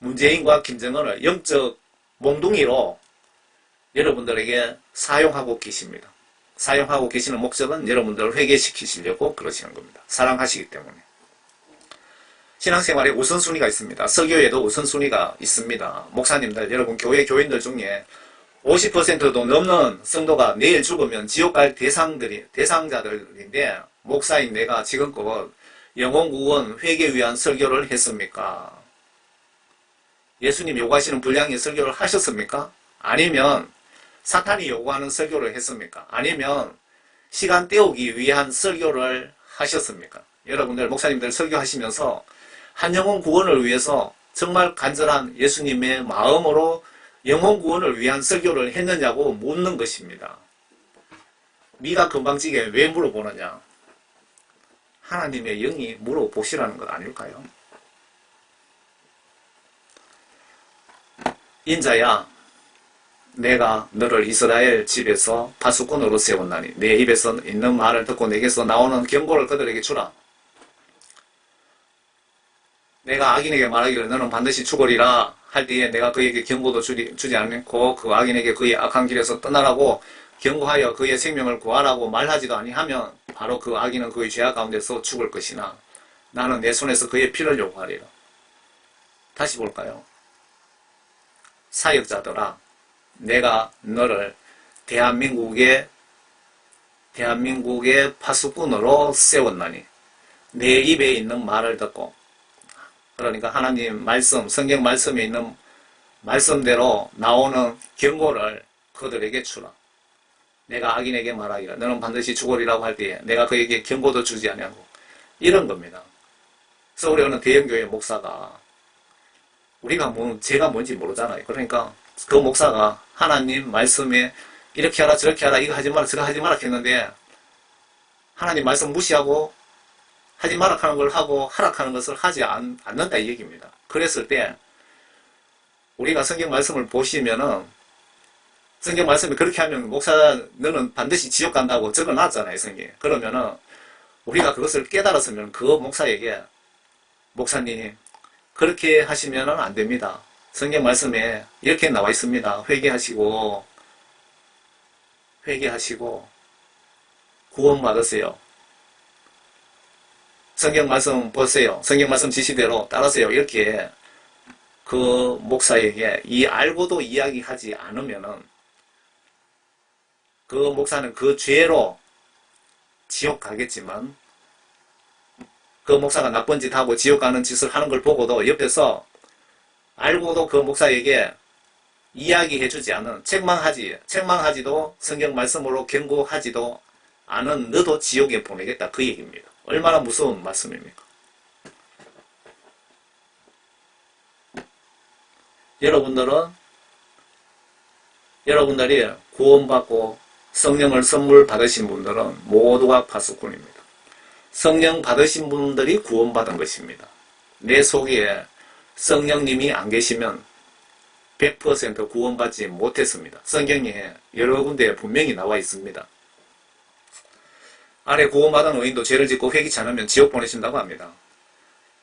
문재인과 김정은을 영적 몽둥이로 여러분들에게 사용하고 계십니다. 사용하고 계시는 목적은 여러분들을 회개시키시려고 그러시는 겁니다. 사랑하시기 때문에. 신앙생활에 우선순위가 있습니다. 설교에도 우선순위가 있습니다. 목사님들, 여러분 교인들 중에 50%도 넘는 성도가 내일 죽으면 지옥 갈 대상자들인데 목사인 내가 지금껏 영혼구원 회개 위한 설교를 했습니까? 예수님 요구하시는 분량의 설교를 하셨습니까? 아니면 사탄이 요구하는 설교를 했습니까? 아니면 시간 때우기 위한 설교를 하셨습니까? 여러분들 목사님들 설교하시면서 한 영혼 구원을 위해서 정말 간절한 예수님의 마음으로 영혼 구원을 위한 설교를 했느냐고 묻는 것입니다. 미가 금방지게 왜 물어보느냐? 하나님의 영이 물어보시라는 것 아닐까요? 인자야, 내가 너를 이스라엘 집에서 파수꾼으로 세웠나니 내 입에서 있는 말을 듣고 내게서 나오는 경고를 그들에게 주라. 내가 악인에게 말하기를 너는 반드시 죽으리라 할 때에 내가 그에게 경고도 주지 않고 그 악인에게 그의 악한 길에서 떠나라고 경고하여 그의 생명을 구하라고 말하지도 아니하면 바로 그 악인은 그의 죄악 가운데서 죽을 것이나 나는 내 손에서 그의 피를 요구하리라. 다시 볼까요? 사역자들아, 내가 너를 대한민국의 파수꾼으로 세웠나니 내 입에 있는 말을 듣고, 그러니까 하나님 말씀, 성경 말씀에 있는 말씀대로 나오는 경고를 그들에게 주라. 내가 악인에게 말하기를 너는 반드시 죽으리라고 할 때에 내가 그에게 경고도 주지 아니하고, 이런 겁니다. 서울에 어느 대형교회 목사가 제가 뭔지 모르잖아요. 그러니까 그 목사가 하나님 말씀에 이렇게 하라 저렇게 하라 이거 하지 마라 저거 하지 마라 했는데 하나님 말씀 무시하고 하지 마라 하는 걸 하고 하락하는 것을 하지 않는다 이 얘기입니다. 그랬을 때 우리가 성경 말씀을 보시면은 성경 말씀이 그렇게 하면 목사 너는 반드시 지옥 간다고 적어놨잖아요 성경에. 그러면은 우리가 그것을 깨달았으면 그 목사에게 목사님 그렇게 하시면은 안 됩니다. 성경 말씀에 이렇게 나와 있습니다. 회개하시고 구원받으세요. 성경 말씀 보세요. 성경 말씀 지시대로 따르세요. 이렇게 그 목사에게 알고도 이야기하지 않으면은 그 목사는 그 죄로 지옥 가겠지만 그 목사가 나쁜 짓 하고 지옥 가는 짓을 하는 걸 보고도 옆에서 알고도 그 목사에게 이야기해주지 않은 책망하지도 성경 말씀으로 경고하지도 않은 너도 지옥에 보내겠다 그 얘기입니다. 얼마나 무서운 말씀입니까? 여러분들이 구원받고 성령을 선물 받으신 분들은 모두가 파수꾼입니다. 성령 받으신 분들이 구원받은 것입니다. 내 속에 성령님이 안 계시면 100% 구원받지 못했습니다. 성경에 여러 군데에 분명히 나와 있습니다. 아래 구원받은 의인도 죄를 짓고 회개치 않으면 지옥 보내신다고 합니다.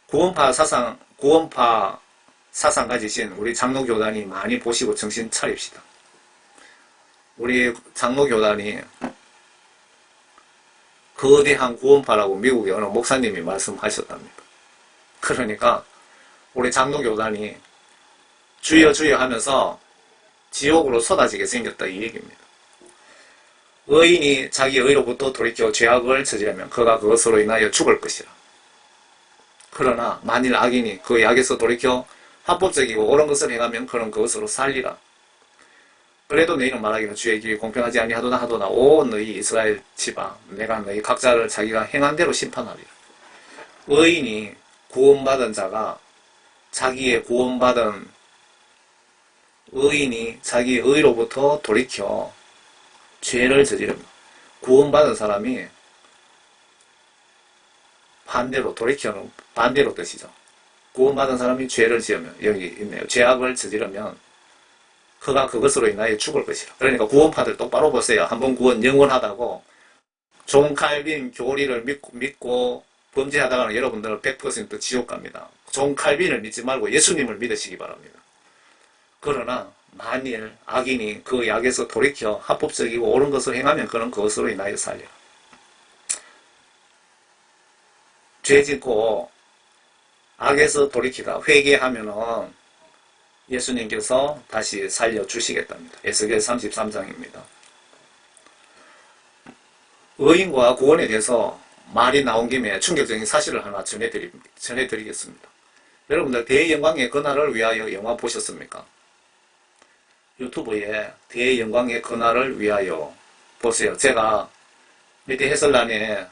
구원파 사상 가지신 우리 장로교단이 많이 보시고 정신 차립시다. 우리 장로교단이 거대한 구원파라고 미국의 어느 목사님이 말씀하셨답니다. 그러니까 우리 장로교단이 주여 주여 하면서 지옥으로 쏟아지게 생겼다 이 얘기입니다. 의인이 자기 의로부터 돌이켜 죄악을 저지르면 그가 그것으로 인하여 죽을 것이라. 그러나 만일 악인이 그 약에서 돌이켜 합법적이고 옳은 것을 행하면 그는 그것으로 살리라. 그래도 너희는 말하기는 주의 길이 공평하지 아니하도나 오 너희 이스라엘 집아 내가 너희 각자를 자기가 행한 대로 심판하리라. 의인이 구원받은 자가 자기의 구원받은 의인이 자기 의로부터 돌이켜 죄를 저지르면 구원받은 사람이 반대로 돌이켜는 반대로 뜻이죠. 구원받은 사람이 죄를 지으면 여기 있네요. 죄악을 저지르면 그가 그것으로 인하여 죽을 것이라. 그러니까 구원파들 똑바로 보세요. 한번 구원 영원하다고 존 칼빈 교리를 믿고 범죄하다가는 여러분들은 100% 지옥 갑니다. 존 칼빈을 믿지 말고 예수님을 믿으시기 바랍니다. 그러나 만일 악인이 그 약에서 돌이켜 합법적이고 옳은 것을 행하면 그는 그것으로 인하여 살리라. 죄 짓고 악에서 돌이키다 회개하면은 예수님께서 다시 살려주시겠답니다. 에스겔 33장입니다. 의인과 구원에 대해서 말이 나온 김에 충격적인 사실을 하나 전해드리겠습니다. 여러분들 대영광의 그날을 위하여 영화 보셨습니까? 유튜브에 대영광의 그날을 위하여 보세요. 제가 밑에 해설란에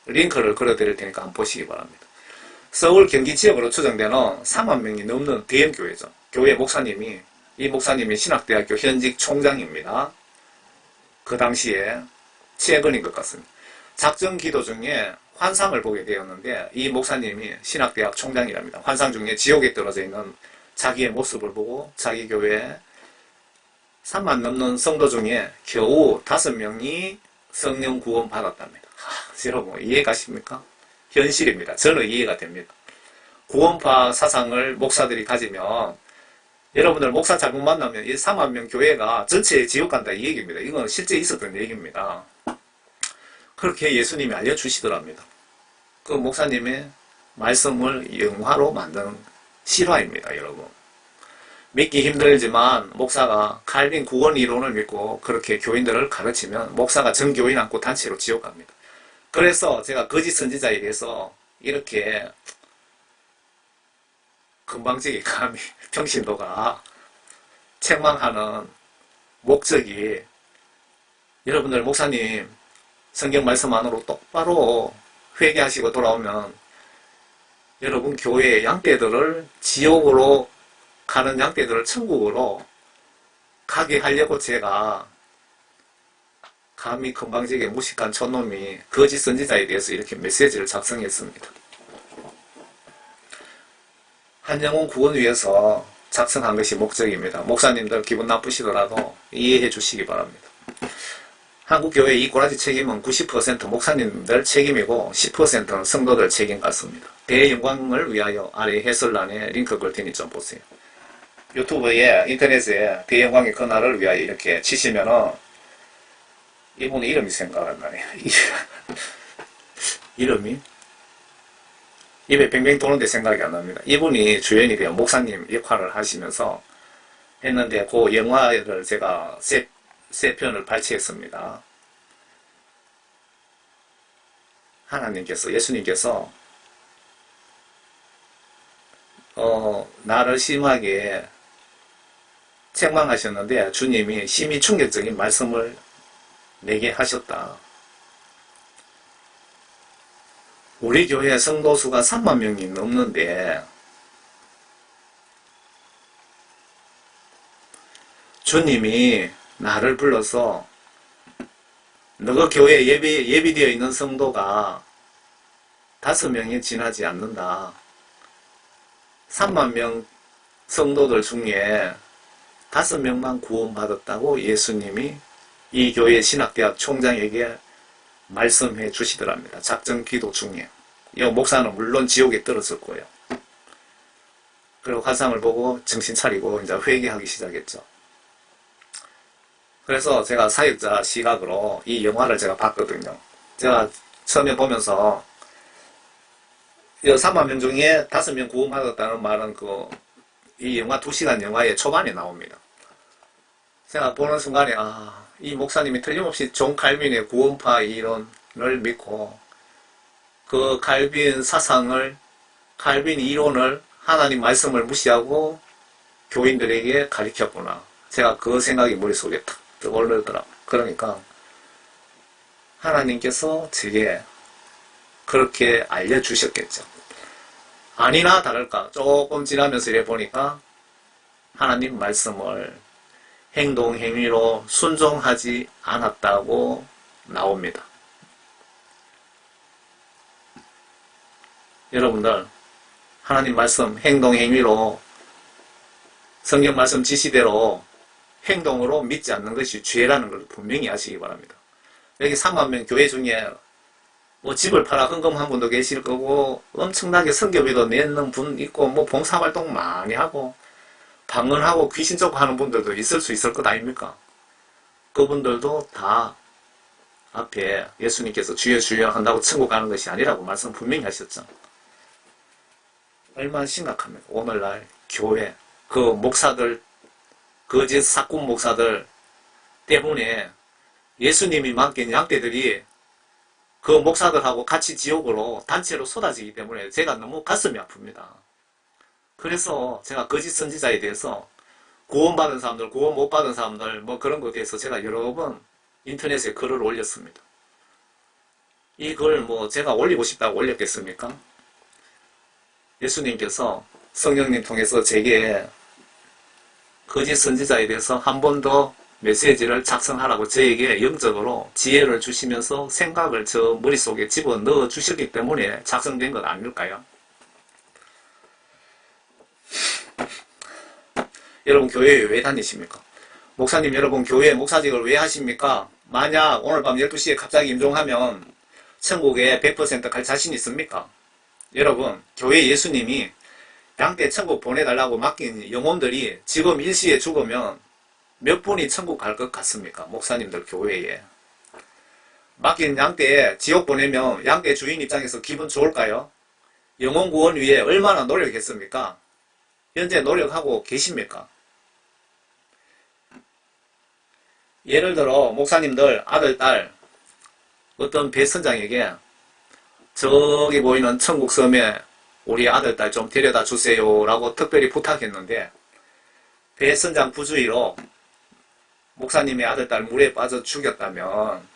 링크를 걸어드릴 테니까 한번 보시기 바랍니다. 서울 경기 지역으로 추정되는 3만 명이 넘는 대형교회죠. 교회 목사님이 이 목사님이 신학대학교 현직 총장입니다. 그 당시에 최근인 것 같습니다. 작정 기도 중에 환상을 보게 되었는데 이 목사님이 신학대학 총장이랍니다. 환상 중에 지옥에 떨어져 있는 자기의 모습을 보고 자기 교회에 3만 넘는 성도 중에 겨우 5명이 성령 구원 받았답니다. 여러분 이해가십니까? 현실입니다. 저는 이해가 됩니다. 구원파 사상을 목사들이 가지면 여러분들 목사 잘못 만나면 이 3만 명 교회가 전체에 지옥 간다 이 얘기입니다. 이건 실제 있었던 얘기입니다. 그렇게 예수님이 알려주시더랍니다. 그 목사님의 말씀을 영화로 만드는 실화입니다. 여러분 믿기 힘들지만 목사가 칼빈 구원 이론을 믿고 그렇게 교인들을 가르치면 목사가 전 교인 안고 단체로 지옥 갑니다. 그래서 제가 거짓 선지자에 대해서 이렇게 건방지게 감히 평신도가 책망하는 목적이 여러분들 목사님 성경 말씀 안으로 똑바로 회개하시고 돌아오면 여러분 교회의 양떼들을 지옥으로 가는 양떼들을 천국으로 가게 하려고 제가 감히 건방지게 무식한 촌놈이 거짓 선지자에 대해서 이렇게 메시지를 작성했습니다. 한영혼 구원 위해서 작성한 것이 목적입니다. 목사님들 기분 나쁘시더라도 이해해 주시기 바랍니다. 한국교회 이 꼬라지 책임은 90% 목사님들 책임이고 10%는 성도들 책임 같습니다. 대영광을 위하여 아래 해설란에 링크 걸 테니 좀 보세요. 유튜브에 인터넷에 대영광의 그날을 위하여 이렇게 치시면은 이분의 이름이 생각 안 나네요. 이름이? 입에 뱅뱅 도는데 생각이 안 납니다. 이분이 주연이 되어 목사님 역할을 하시면서 했는데 그 영화를 제가 세 편을 발췌했습니다. 하나님께서 예수님께서 나를 심하게 책망하셨는데 주님이 심히 충격적인 말씀을 내게 하셨다. 우리 교회 성도수가 3만 명이 넘는데 주님이 나를 불러서 너가 교회에 예비되어 있는 성도가 5명이 지나지 않는다. 3만 명 성도들 중에 5명만 구원받았다고 예수님이 이 교회 신학대학 총장에게 말씀해 주시더랍니다. 작정 기도 중에. 이 목사는 물론 지옥에 떨어질 거예요. 그리고 환상을 보고 정신 차리고 이제 회개하기 시작했죠. 그래서 제가 사역자 시각으로 이 영화를 제가 봤거든요. 제가 처음에 보면서 3만 명 중에 5명 구원받았다는 말은 이 영화 2시간 영화의 초반에 나옵니다. 제가 보는 순간에 이 목사님이 틀림없이 존 칼빈의 구원파 이론을 믿고 그 칼빈 사상을, 칼빈 이론을, 하나님 말씀을 무시하고 교인들에게 가르쳤구나. 제가 그 생각이 머릿속에 탁 떠오르더라고요. 그러니까 하나님께서 제게 그렇게 알려주셨겠죠. 아니나 다를까 조금 지나면서 이래 보니까 하나님 말씀을 행동, 행위로 순종하지 않았다고 나옵니다. 여러분들, 하나님 말씀, 행동, 행위로 성경 말씀 지시대로 행동으로 믿지 않는 것이 죄라는 걸 분명히 아시기 바랍니다. 여기 3만 명 교회 중에 집을 팔아 헌금한 분도 계실 거고 엄청나게 선교비도 내는 분 있고 봉사활동 많이 하고 방언하고 귀신 쫓고 하는 분들도 있을 수 있을 것 아닙니까? 그분들도 다 앞에 예수님께서 주여 주여 한다고 천국 가는 것이 아니라고 말씀 분명히 하셨죠. 얼마나 심각합니까? 오늘날 교회 그 목사들, 거짓 사꾼 목사들 때문에 예수님이 맡긴 양떼들이 그 목사들하고 같이 지옥으로 단체로 쏟아지기 때문에 제가 너무 가슴이 아픕니다. 그래서 제가 거짓 선지자에 대해서 구원받은 사람들, 구원 못 받은 사람들 그런 것에 대해서 제가 여러 번 인터넷에 글을 올렸습니다. 이 글 제가 올리고 싶다고 올렸겠습니까? 예수님께서 성령님 통해서 제게 거짓 선지자에 대해서 한 번 더 메시지를 작성하라고 저에게 영적으로 지혜를 주시면서 생각을 저 머릿속에 집어넣어 주셨기 때문에 작성된 것 아닐까요? 여러분 교회에 왜 다니십니까? 목사님 여러분 교회 목사직을 왜 하십니까? 만약 오늘 밤 12시에 갑자기 임종하면 천국에 100% 갈 자신 있습니까? 여러분 교회 예수님이 양떼 천국 보내달라고 맡긴 영혼들이 지금 일시에 죽으면 몇 분이 천국 갈 것 같습니까? 목사님들 교회에 맡긴 양떼에 지옥 보내면 양떼 주인 입장에서 기분 좋을까요? 영혼 구원 위해 얼마나 노력했습니까? 현재 노력하고 계십니까? 예를 들어 목사님들 아들, 딸 어떤 배선장에게 저기 보이는 천국 섬에 우리 아들, 딸 좀 데려다 주세요 라고 특별히 부탁했는데 배선장 부주의로 목사님의 아들, 딸 물에 빠져 죽였다면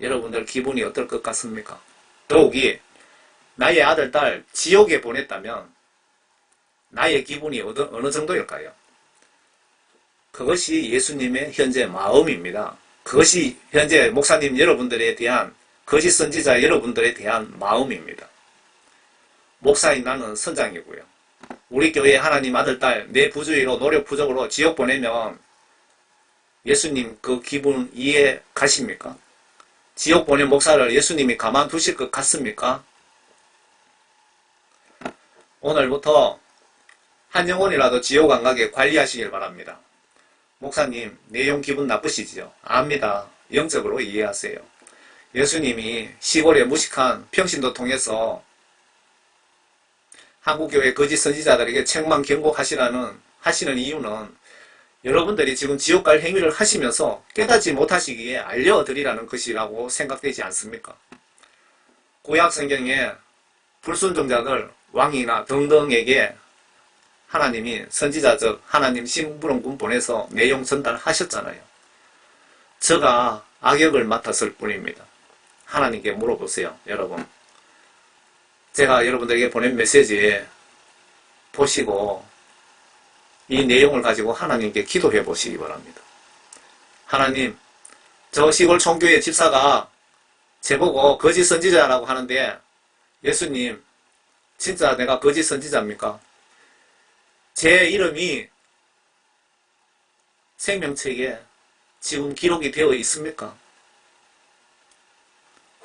여러분들 기분이 어떨 것 같습니까? 더욱이 나의 아들, 딸 지옥에 보냈다면 나의 기분이 어느 정도일까요? 그것이 예수님의 현재 마음입니다. 그것이 현재 목사님 여러분들에 대한 거짓 선지자 여러분들에 대한 마음입니다. 목사인 나는 선장이고요. 우리 교회 하나님 아들, 딸 내 부주의로 노력 부족으로 지옥 보내면 예수님 그 기분 이해 가십니까? 지옥 보낸 목사를 예수님이 가만두실 것 같습니까? 오늘부터 한 영혼이라도 지옥 안 가게 관리하시길 바랍니다. 목사님 내용 기분 나쁘시지요? 압니다. 영적으로 이해하세요. 예수님이 시골의 무식한 평신도 통해서 한국교회 거짓 선지자들에게 책망 경고하시는 이유는 여러분들이 지금 지옥 갈 행위를 하시면서 깨닫지 못하시기에 알려드리라는 것이라고 생각되지 않습니까? 구약 성경에 불순종자들, 왕이나 등등에게 하나님이 선지자 즉 하나님 심부름꾼 보내서 내용 전달하셨잖아요. 저가 악역을 맡았을 뿐입니다. 하나님께 물어보세요. 여러분 제가 여러분들에게 보낸 메시지 보시고 이 내용을 가지고 하나님께 기도해 보시기 바랍니다. 하나님 저 시골 총교회 집사가 제보고 거짓 선지자라고 하는데 예수님 진짜 내가 거짓 선지자입니까? 제 이름이 생명책에 지금 기록이 되어 있습니까?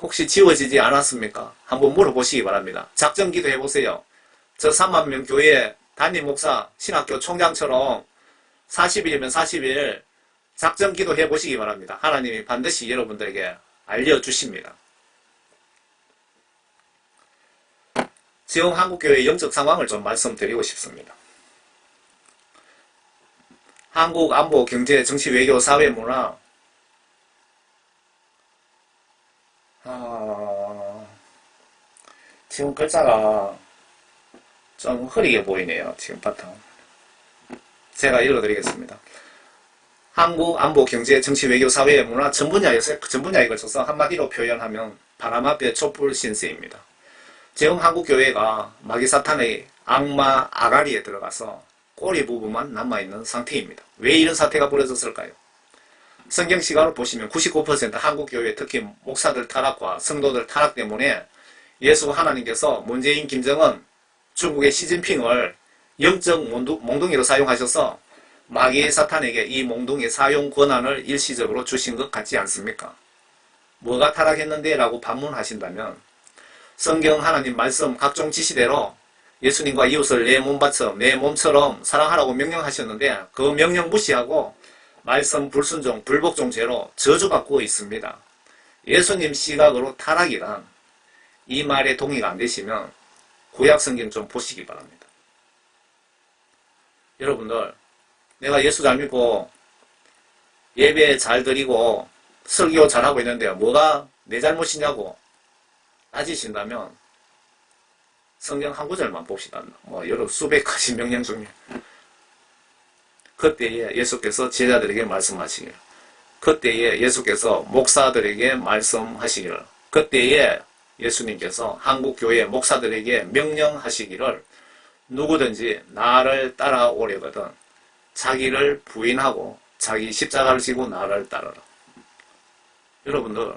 혹시 지워지지 않았습니까? 한번 물어보시기 바랍니다. 작전 기도해 보세요. 저 3만 명 교회 담임 목사, 신학교 총장처럼 40일이면 40일 작전 기도해 보시기 바랍니다. 하나님이 반드시 여러분들에게 알려주십니다. 지금 한국교회의 영적 상황을 좀 말씀드리고 싶습니다. 한국 안보, 경제, 정치, 외교, 사회, 문화 지금 글자가 좀 흐리게 보이네요. 지금 바탕. 제가 읽어드리겠습니다. 한국 안보, 경제, 정치, 외교, 사회, 문화 전 분야에 걸쳐서 한마디로 표현하면 바람 앞에 촛불 신세입니다. 지금 한국교회가 마귀 사탄의 악마 아가리에 들어가서 꼬리 부분만 남아있는 상태입니다. 왜 이런 사태가 벌어졌을까요? 성경 시각을 보시면 99% 한국교회, 특히 목사들 타락과 성도들 타락 때문에 예수 하나님께서 문재인, 김정은, 중국의 시진핑을 영적 몽둥이로 사용하셔서 마귀 사탄에게 이 몽둥이 사용 권한을 일시적으로 주신 것 같지 않습니까? 뭐가 타락했는데? 라고 반문하신다면 성경 하나님 말씀 각종 지시대로 예수님과 이웃을 내 몸처럼 사랑하라고 명령하셨는데 그 명령 무시하고 말씀 불순종, 불복종 죄로 저주받고 있습니다. 예수님 시각으로 타락이란 이 말에 동의가 안 되시면 구약 성경 좀 보시기 바랍니다. 여러분들, 내가 예수 잘 믿고 예배 잘 드리고 설교 잘하고 있는데 뭐가 내 잘못이냐고 따지신다면 성경 한 구절만 봅시다. 여러 수백 가지 명령 중에 그때에 예수께서 제자들에게 말씀하시길, 그때에 예수께서 목사들에게 말씀하시기를, 그때에 예수님께서 한국교회 목사들에게 명령하시기를 누구든지 나를 따라오려거든 자기를 부인하고 자기 십자가를 지고 나를 따르라. 여러분들,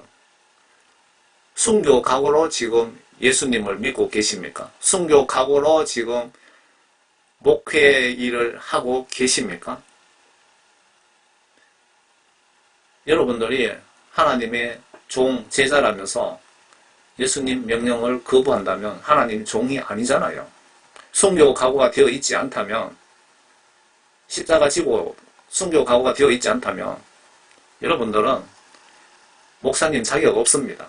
순교 각오로 지금 예수님을 믿고 계십니까? 순교 각오로 지금 목회 일을 하고 계십니까? 여러분들이 하나님의 종, 제자라면서 예수님 명령을 거부한다면 하나님 종이 아니잖아요. 순교 각오가 되어 있지 않다면, 십자가 지고 순교 각오가 되어 있지 않다면 여러분들은 목사님 자격 없습니다.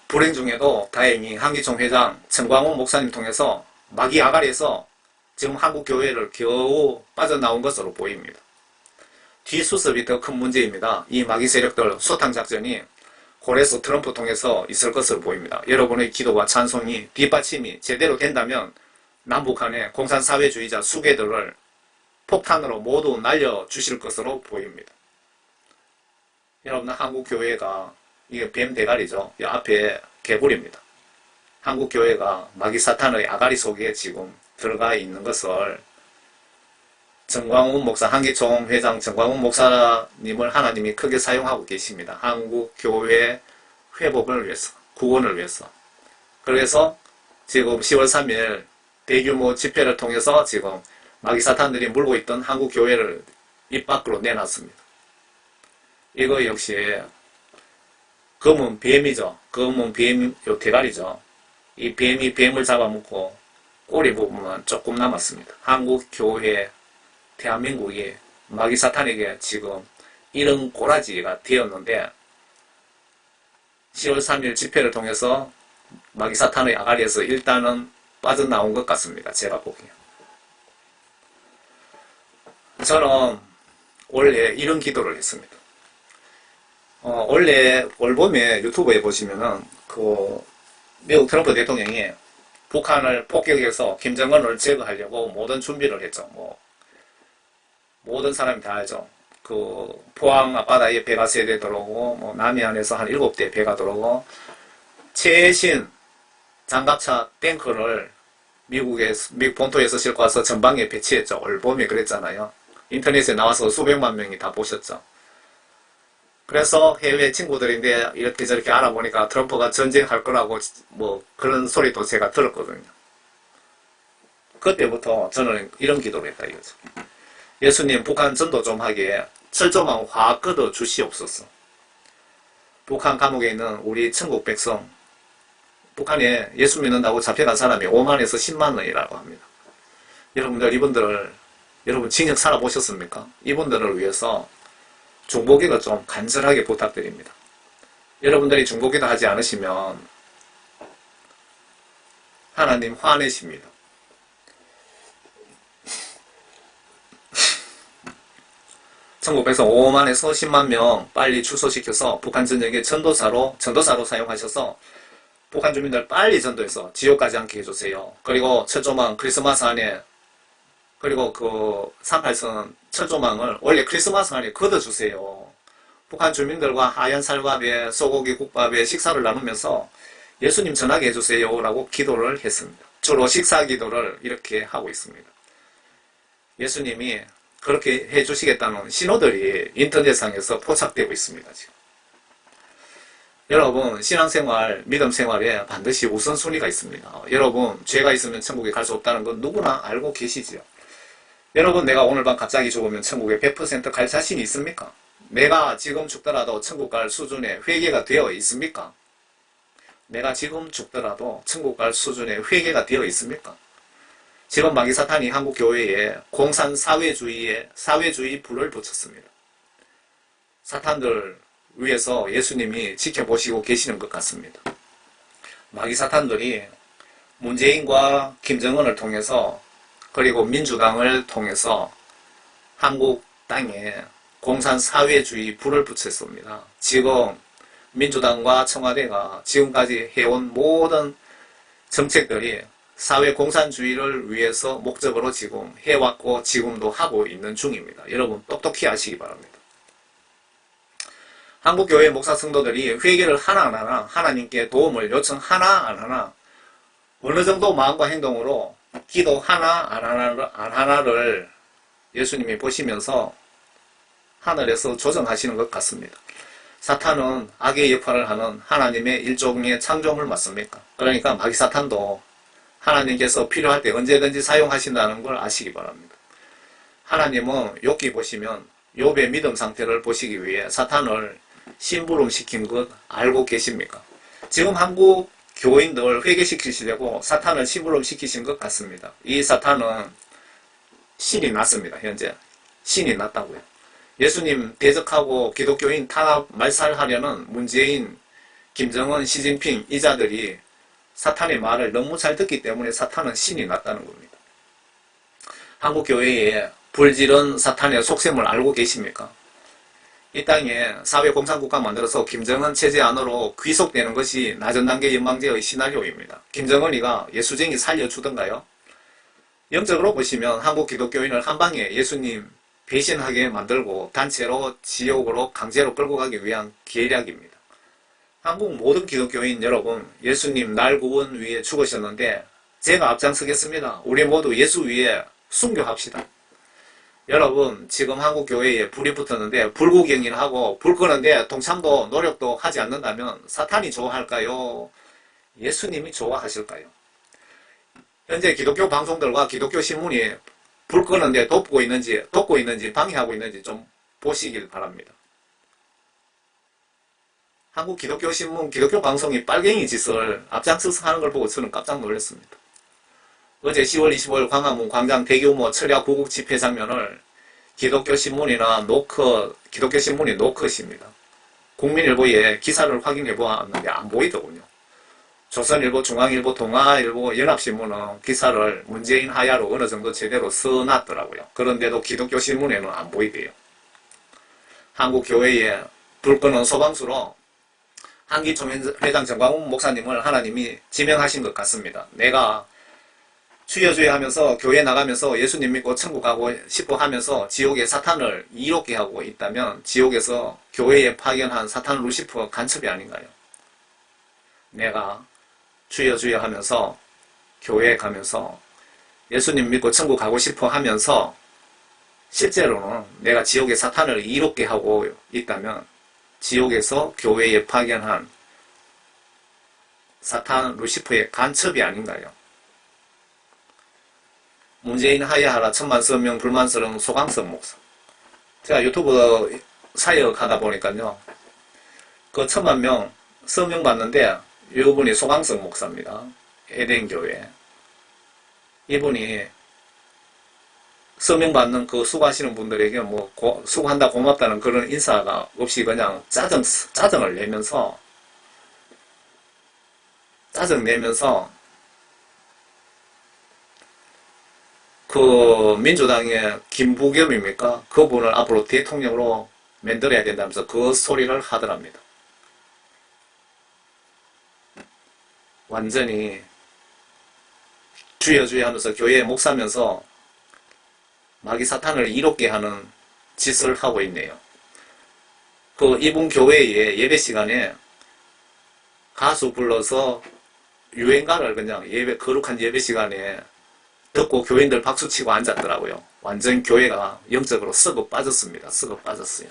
불행 중에도 다행히 한기총 회장 정광훈 목사님 통해서 마귀 아가리에서 지금 한국교회를 겨우 빠져나온 것으로 보입니다. 뒷수습이 더 큰 문제입니다. 이 마귀 세력들 소탕작전이 고레스 트럼프 통해서 있을 것으로 보입니다. 여러분의 기도와 찬송이 뒷받침이 제대로 된다면 남북한의 공산사회주의자 수괴들을 폭탄으로 모두 날려주실 것으로 보입니다. 여러분, 한국교회가 이게 뱀 대가리죠. 이 앞에 개구리입니다. 한국교회가 마귀 사탄의 아가리 속에 지금 들어가 있는 것을 정광훈 목사, 한기총 회장 정광훈 목사님을 하나님이 크게 사용하고 계십니다. 한국교회 회복을 위해서, 구원을 위해서. 그래서 지금 10월 3일 대규모 집회를 통해서 지금 마귀 사탄들이 물고 있던 한국교회를 입 밖으로 내놨습니다. 이거 역시 검은 뱀이죠. 검은 뱀, 요 대가리죠. 이 뱀이 뱀을 잡아먹고 꼬리 부분만 조금 남았습니다. 한국 교회, 대한민국이 마귀 사탄에게 지금 이런 꼬라지가 되었는데 10월 3일 집회를 통해서 마귀 사탄의 아가리에서 일단은 빠져나온 것 같습니다. 제가 보기에. 저는 원래 이런 기도를 했습니다. 원래 올봄에 유튜브에 보시면은 미국 트럼프 대통령이 북한을 폭격해서 김정은을 제거하려고 모든 준비를 했죠. 모든 사람이 다 알죠. 포항 앞바다에 배가 3대 들어오고, 남해안에서 한 7대 배가 들어오고, 최신 장갑차 탱크를 미국 본토에서 싣고 와서 전방에 배치했죠. 올봄에 그랬잖아요. 인터넷에 나와서 수백만 명이 다 보셨죠. 그래서 해외 친구들인데 이렇게 저렇게 알아보니까 트럼프가 전쟁할 거라고 그런 소리도 제가 들었거든요. 그때부터 저는 이런 기도를 했다 이거죠. 예수님, 북한 전도 좀 하게 철조망 확 걷어 주시옵소서. 북한 감옥에 있는 우리 천국 백성, 북한에 예수 믿는다고 잡혀간 사람이 5만에서 10만 원이라고 합니다. 여러분들, 여러분 징역 살아보셨습니까? 이분들을 위해서 중보기도 좀 간절하게 부탁드립니다. 여러분들이 중보기도 하지 않으시면 하나님 화내십니다. 천국에서 5만에서 10만 명 빨리 출소시켜서 북한 전역에 전도사로 사용하셔서 북한 주민들 빨리 전도해서 지옥 가지 않게 해주세요. 그리고 철조망 크리스마스 안에, 그리고 그 38선 철조망을 원래 크리스마스 안에 걷어주세요. 북한 주민들과 하얀 쌀밥에 소고기 국밥에 식사를 나누면서 예수님 전하게 해주세요 라고 기도를 했습니다. 주로 식사 기도를 이렇게 하고 있습니다. 예수님이 그렇게 해주시겠다는 신호들이 인터넷상에서 포착되고 있습니다. 지금. 여러분, 신앙생활, 믿음생활에 반드시 우선순위가 있습니다. 여러분, 죄가 있으면 천국에 갈 수 없다는 건 누구나 알고 계시지요. 여러분, 내가 오늘 밤 갑자기 죽으면 천국에 100% 갈 자신이 있습니까? 내가 지금 죽더라도 천국 갈 수준의 회개가 되어 있습니까? 내가 지금 죽더라도 천국 갈 수준의 회개가 되어 있습니까? 지금 마귀사탄이 한국교회에 공산 사회주의 불을 붙였습니다. 사탄들 위해서 예수님이 지켜보시고 계시는 것 같습니다. 마귀사탄들이 문재인과 김정은을 통해서 그리고 민주당을 통해서 한국 땅에 공산 사회주의 불을 붙였습니다. 지금 민주당과 청와대가 지금까지 해온 모든 정책들이 사회 공산주의를 위해서 목적으로 지금 해왔고 지금도 하고 있는 중입니다. 여러분 똑똑히 아시기 바랍니다. 한국교회 목사 성도들이 회개를 하나 안 하나, 하나님께 도움을 요청하나 안 하나, 어느 정도 마음과 행동으로 기도 하나 안 하나를 예수님이 보시면서 하늘에서 조정하시는 것 같습니다. 사탄은 악의 역할을 하는 하나님의 일종의 창조물 맞습니까? 그러니까 마귀사탄도 하나님께서 필요할 때 언제든지 사용하신다는 걸 아시기 바랍니다. 하나님은 욥기 보시면 욥의 믿음 상태를 보시기 위해 사탄을 심부름시킨 것 알고 계십니까? 지금 한국 교인들 회개시키시려고 사탄을 심부름시키신 것 같습니다. 이 사탄은 신이 났습니다. 현재 신이 났다고요. 예수님 대적하고 기독교인 탄압 말살하려는 문재인, 김정은, 시진핑 이 자들이 사탄의 말을 너무 잘 듣기 때문에 사탄은 신이 났다는 겁니다. 한국교회에 불지른 사탄의 속셈을 알고 계십니까? 이 땅에 사회공산국가 만들어서 김정은 체제 안으로 귀속되는 것이 낮은 단계 연방제의 시나리오입니다. 김정은이가 예수쟁이 살려주던가요? 영적으로 보시면 한국 기독교인을 한방에 예수님 배신하게 만들고 단체로 지옥으로 강제로 끌고 가기 위한 계략입니다. 한국 모든 기독교인 여러분, 예수님 날 구원 위에 죽으셨는데 제가 앞장서겠습니다. 우리 모두 예수 위에 순교합시다. 여러분, 지금 한국 교회에 불이 붙었는데 불구경일하고 불 끄는데 동참도 노력도 하지 않는다면 사탄이 좋아할까요? 예수님이 좋아하실까요? 현재 기독교 방송들과 기독교 신문이 불 끄는데 돕고 있는지 방해하고 있는지 좀 보시길 바랍니다. 한국 기독교 신문, 기독교 방송이 빨갱이 짓을 앞장서서 하는 걸 보고 저는 깜짝 놀랐습니다. 어제 10월 25일 광화문 광장 대규모 철야 구국 집회 장면을 기독교 신문이나 기독교 신문이 노컷입니다. 국민일보에 기사를 확인해 보았는데 안 보이더군요. 조선일보, 중앙일보, 동아일보, 연합신문은 기사를 문재인 하야로 어느 정도 제대로 써놨더라고요. 그런데도 기독교 신문에는 안 보이대요. 한국 교회에 불 끄는 소방수로 한기총회장 정광훈 목사님을 하나님이 지명하신 것 같습니다. 내가 주여 주여 하면서 교회 나가면서 예수님 믿고 천국 가고 싶어 하면서 지옥에 사탄을 이롭게 하고 있다면 지옥에서 교회에 파견한 사탄 루시퍼 간첩이 아닌가요? 내가 주여 주여 하면서 교회에 가면서 예수님 믿고 천국 가고 싶어 하면서 실제로는 내가 지옥에 사탄을 이롭게 하고 있다면 지옥에서 교회에 파견한 사탄 루시퍼의 간첩이 아닌가요? 문재인 하야하라 천만 서명 불만스러운 소강석 목사. 제가 유튜브 사역 하다 보니까요. 그 1000만 명 서명 받는데 이분이 소강석 목사입니다. 에덴교회. 이분이 서명 받는 그 수고하시는 분들에게 뭐 수고한다 고맙다는 그런 인사가 없이 그냥 짜증을 내면서 그 민주당의 김부겸입니까? 그분을 앞으로 대통령으로 만들어야 된다면서 그 소리를 하더랍니다. 완전히 주여 주여 하면서 교회에 목사면서 마귀 사탄을 이롭게 하는 짓을 하고 있네요. 그 이분 교회의 예배 시간에 가수 불러서 유행가를 그냥 거룩한 예배 시간에 듣고 교인들 박수치고 앉았더라고요. 완전 교회가 영적으로 썩어 빠졌습니다. 썩어 빠졌어요.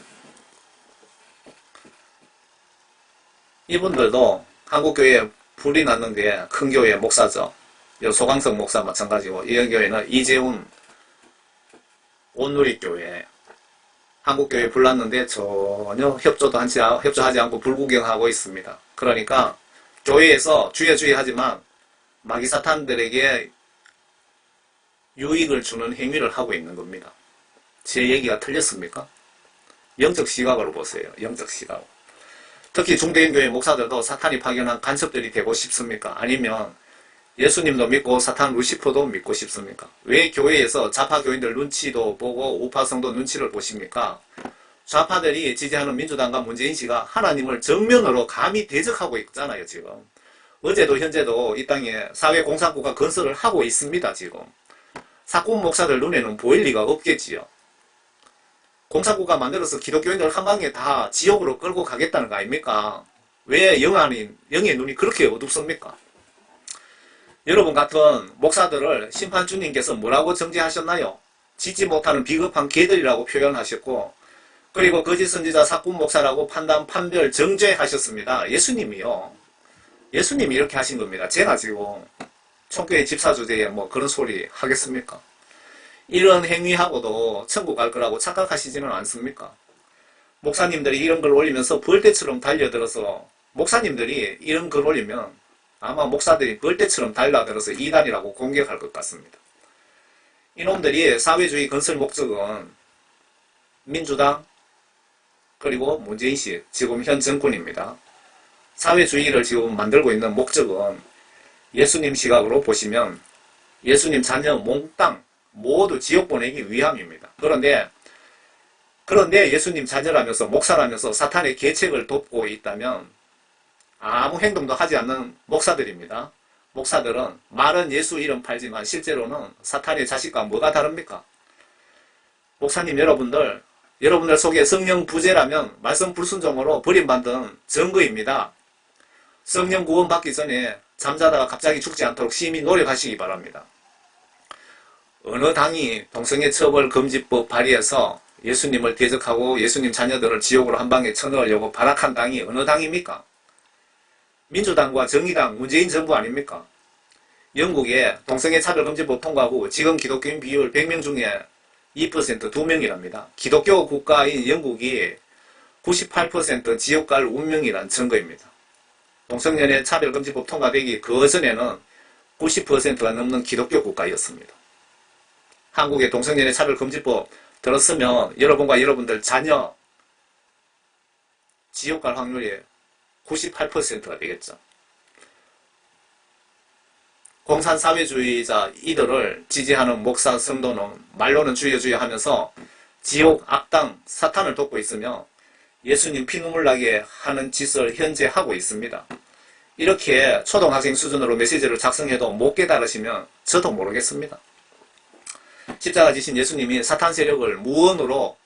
이분들도 한국교회에 불이 났는 게 큰 교회 목사죠. 소강석 목사 마찬가지고, 이 교회는 이재훈 온누리교회, 한국교회에 불 났는데 전혀 협조하지 않고 불구경하고 있습니다. 그러니까 교회에서 주여 주여 하지만 마귀 사탄들에게 유익을 주는 행위를 하고 있는 겁니다. 제 얘기가 틀렸습니까? 영적 시각으로 보세요. 영적 시각. 특히 중대형 교회 목사들도 사탄이 파견한 간섭들이 되고 싶습니까? 아니면 예수님도 믿고 사탄 루시퍼도 믿고 싶습니까? 왜 교회에서 좌파 교인들 눈치도 보고 우파성도 눈치를 보십니까? 좌파들이 지지하는 민주당과 문재인 씨가 하나님을 정면으로 감히 대적하고 있잖아요, 지금. 어제도 현재도 이 땅에 사회공산국가 건설을 하고 있습니다, 지금. 사꾼 목사들 눈에는 보일 리가 없겠지요. 공산국가 만들어서 기독교인들 한 방에 다 지옥으로 끌고 가겠다는 거 아닙니까? 왜 영의 눈이 그렇게 어둡습니까? 여러분 같은 목사들을 심판주님께서 뭐라고 정죄하셨나요? 짓지 못하는 비겁한 개들이라고 표현하셨고, 그리고 거짓 선지자 사꾼 목사라고 판별 정죄하셨습니다. 예수님이요. 예수님이 이렇게 하신 겁니다. 제가 지금 총교회 집사 주제에 뭐 그런 소리 하겠습니까? 이런 행위하고도 천국 갈 거라고 착각하시지는 않습니까? 목사님들이 이런 걸 올리면서 벌떼처럼 달려들어서, 목사님들이 이런 걸 올리면 아마 목사들이 벌떼처럼 달려들어서 이단이라고 공격할 것 같습니다. 이놈들이 사회주의 건설 목적은 민주당 그리고 문재인 씨, 지금 현 정권입니다. 사회주의를 지금 만들고 있는 목적은 예수님 시각으로 보시면 예수님 자녀 몽땅 모두 지옥 보내기 위함입니다. 그런데 예수님 자녀라면서 목사라면서 사탄의 계책을 돕고 있다면 아무 행동도 하지 않는 목사들입니다. 목사들은 말은 예수 이름 팔지만 실제로는 사탄의 자식과 뭐가 다릅니까? 목사님 여러분들 속에 성령 부재라면 말씀 불순종으로 버림받은 증거입니다. 성령 구원 받기 전에 잠자다가 갑자기 죽지 않도록 심히 노력하시기 바랍니다. 어느 당이 동성애 처벌 금지법 발의해서 예수님을 대적하고 예수님 자녀들을 지옥으로 한 방에 쳐넣으려고 발악한 당이 어느 당입니까? 민주당과 정의당, 문재인 정부 아닙니까? 영국에 동성애 차별 금지법 통과 후 지금 기독교인 비율 100명 중에 2% 2명이랍니다. 기독교 국가인 영국이 98% 지옥 갈 운명이란 증거입니다. 동성연애 차별금지법 통과되기 그 전에는 90%가 넘는 기독교 국가였습니다. 한국의 동성연애 차별금지법 들었으면 여러분과 여러분들 자녀 지옥 갈 확률이 98%가 되겠죠. 공산사회주의자 이들을 지지하는 목사 성도는 말로는 주여 주여 하면서 지옥 악당 사탄을 돕고 있으며 예수님 피눈물 나게 하는 짓을 현재 하고 있습니다. 이렇게 초등학생 수준으로 메시지를 작성해도 못 깨달으시면 저도 모르겠습니다. 십자가 지신 예수님이 사탄 세력을 무언으로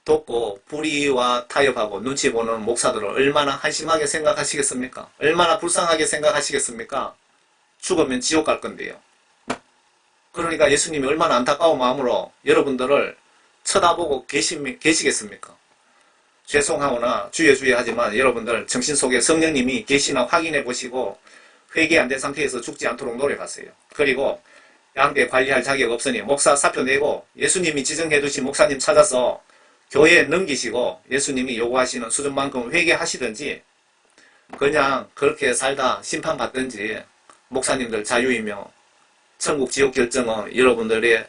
돕고 불의와 타협하고 눈치 보는 목사들을 얼마나 한심하게 생각하시겠습니까? 얼마나 불쌍하게 생각하시겠습니까? 죽으면 지옥 갈 건데요. 그러니까 예수님이 얼마나 안타까운 마음으로 여러분들을 쳐다보고 계시겠습니까? 죄송하거나 주여 주여 하지만 여러분들 정신 속에 성령님이 계시나 확인해 보시고 회개 안 된 상태에서 죽지 않도록 노력하세요. 그리고 양대 관리할 자격 없으니 목사 사표 내고 예수님이 지정해 두신 목사님 찾아서 교회에 넘기시고 예수님이 요구하시는 수준만큼 회개하시든지 그냥 그렇게 살다 심판받든지 목사님들 자유이며 천국 지옥 결정은 여러분들의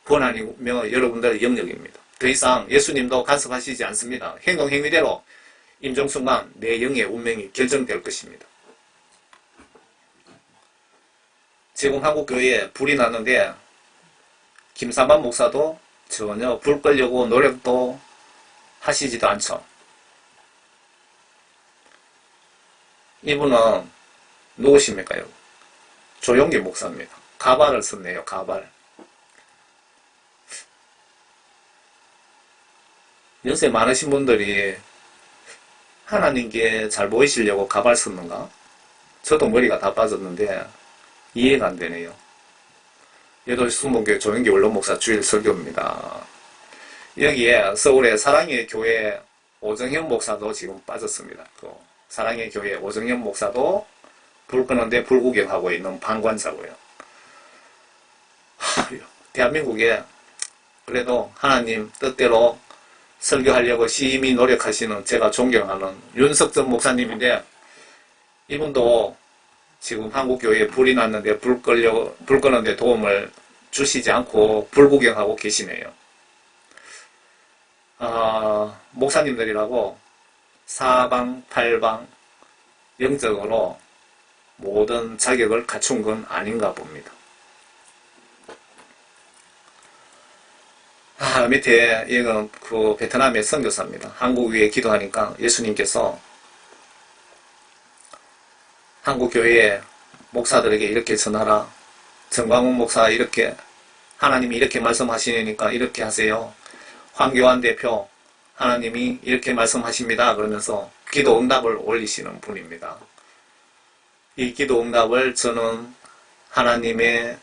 권한이며 여러분들의 영역입니다. 더 이상 예수님도 간섭하시지 않습니다. 행동 행위대로 임종순간 내 영의 운명이 결정될 것입니다. 지금 한국교회에 불이 났는데 김삼반 목사도 전혀 불 끌려고 노력도 하시지도 않죠. 이분은 누구십니까? 조용기 목사입니다. 가발을 썼네요. 가발. 연세 많으신 분들이 하나님께 잘 보이시려고 가발 썼는가? 저도 머리가 다 빠졌는데 이해가 안 되네요. 8시 수목교회 조용기 원로 목사 주일 설교입니다. 여기에 서울의 사랑의 교회 오정현 목사도 지금 빠졌습니다. 그 사랑의 교회 오정현 목사도 불 끄는데 불구경하고 있는 방관자고요. 대한민국에 그래도 하나님 뜻대로 설교하려고 심히 노력하시는 제가 존경하는 윤석전 목사님인데, 이분도 지금 한국교회에 불이 났는데 불 끄는데 도움을 주시지 않고 불구경하고 계시네요. 목사님들이라고 사방팔방 영적으로 모든 자격을 갖춘 건 아닌가 봅니다. 밑에 이건 그 베트남의 선교사입니다. 한국 위에 기도하니까 예수님께서 한국교회 목사들에게 이렇게 전하라. 정광훈 목사 이렇게 하나님이 이렇게 말씀하시니까 이렇게 하세요. 황교안 대표 하나님이 이렇게 말씀하십니다. 그러면서 기도 응답을 올리시는 분입니다. 이 기도 응답을 저는 하나님의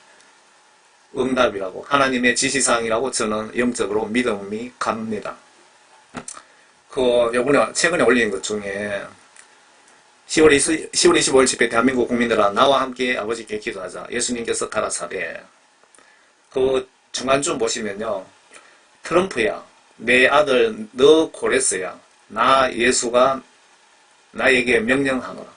응답이라고, 하나님의 지시사항이라고 저는 영적으로 믿음이 갑니다. 요번에 최근에 올린 것 중에 10월 25일 집회 대한민국 국민들아 나와 함께 아버지께 기도하자. 예수님께서 가라사대. 그 중간쯤 보시면요. 트럼프야, 내 아들 너 고레스야. 나 예수가 나에게 명령하노라.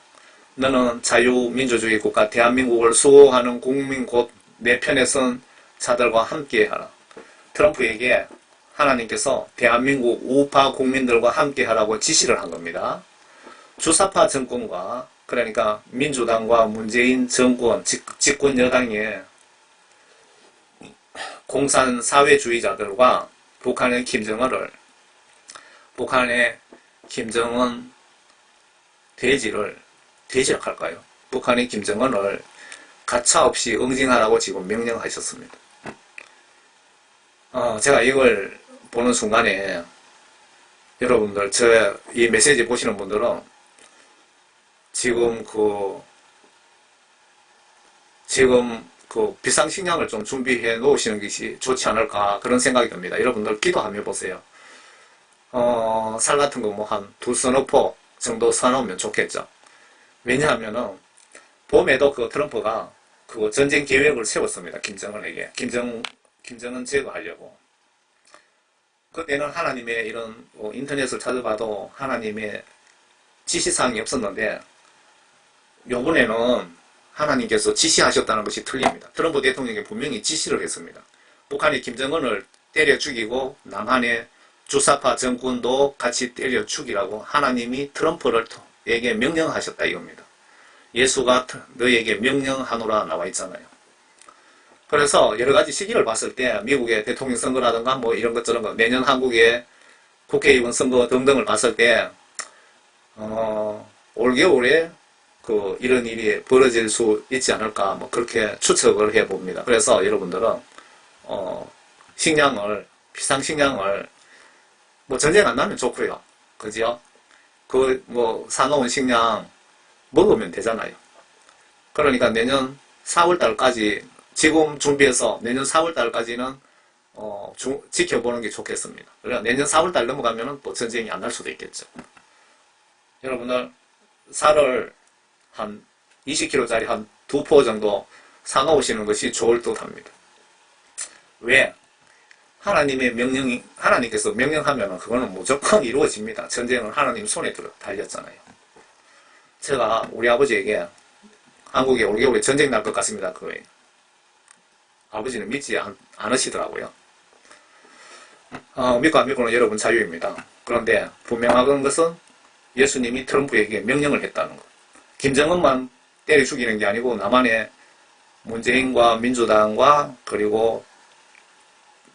너는 자유민주주의 국가 대한민국을 수호하는 국민 곧 내 편에 선 자들과 함께하라. 트럼프에게 하나님께서 대한민국 우파 국민들과 함께하라고 지시를 한 겁니다. 주사파 정권과, 그러니까 민주당과 문재인 정권, 집권 여당의 공산 사회주의자들과 북한의 김정은 돼지를 할까요? 북한의 김정은을 가차없이 응징하라고 지금 명령하셨습니다. 제가 이걸 보는 순간에 여러분들, 이 메시지 보시는 분들은 지금 비상식량을 좀 준비해 놓으시는 것이 좋지 않을까, 그런 생각이 듭니다. 여러분들 기도 한번 해보세요. 살 같은 거 한 2서너 정도 사놓으면 좋겠죠. 왜냐하면은 봄에도 트럼프가 전쟁 계획을 세웠습니다. 김정은에게. 김정은 제거하려고. 그때는 하나님의 이런 인터넷을 찾아봐도 하나님의 지시사항이 없었는데, 요번에는 하나님께서 지시하셨다는 것이 틀립니다. 트럼프 대통령이 분명히 지시를 했습니다. 북한이 김정은을 때려 죽이고 남한의 주사파 정권도 같이 때려 죽이라고 하나님이 트럼프에게 명령하셨다 이겁니다. 예수가 너에게 명령하노라 나와 있잖아요. 그래서 여러 가지 시기를 봤을 때 미국의 대통령 선거라든가 뭐 이런 것 저런 것, 내년 한국의 국회의원 선거 등등을 봤을 때 올겨울에 이런 일이 벌어질 수 있지 않을까, 뭐 그렇게 추측을 해 봅니다. 그래서 여러분들은 비상식량을 뭐 전쟁 안 나면 좋고요. 그죠? 사놓은 식량 먹으면 되잖아요. 그러니까 내년 4월달까지 지금 준비해서 내년 4월달까지는 지켜보는 게 좋겠습니다. 그러니까 내년 4월달 넘어가면은 또 전쟁이 안 날 수도 있겠죠. 여러분들 쌀을 한 20kg짜리 한 2포 정도 사놓으시는 것이 좋을 듯 합니다. 왜? 하나님께서 명령하면 그거는 무조건 이루어집니다. 전쟁은 하나님 손에 달렸잖아요. 제가 우리 아버지에게 한국에 올겨울에 전쟁 날 것 같습니다. 아버지는 믿지 않으시더라고요. 믿고 안 믿고는 여러분 자유입니다. 그런데 분명한 것은 예수님이 트럼프에게 명령을 했다는 것. 김정은만 때려 죽이는 게 아니고 남한의 문재인과 민주당과 그리고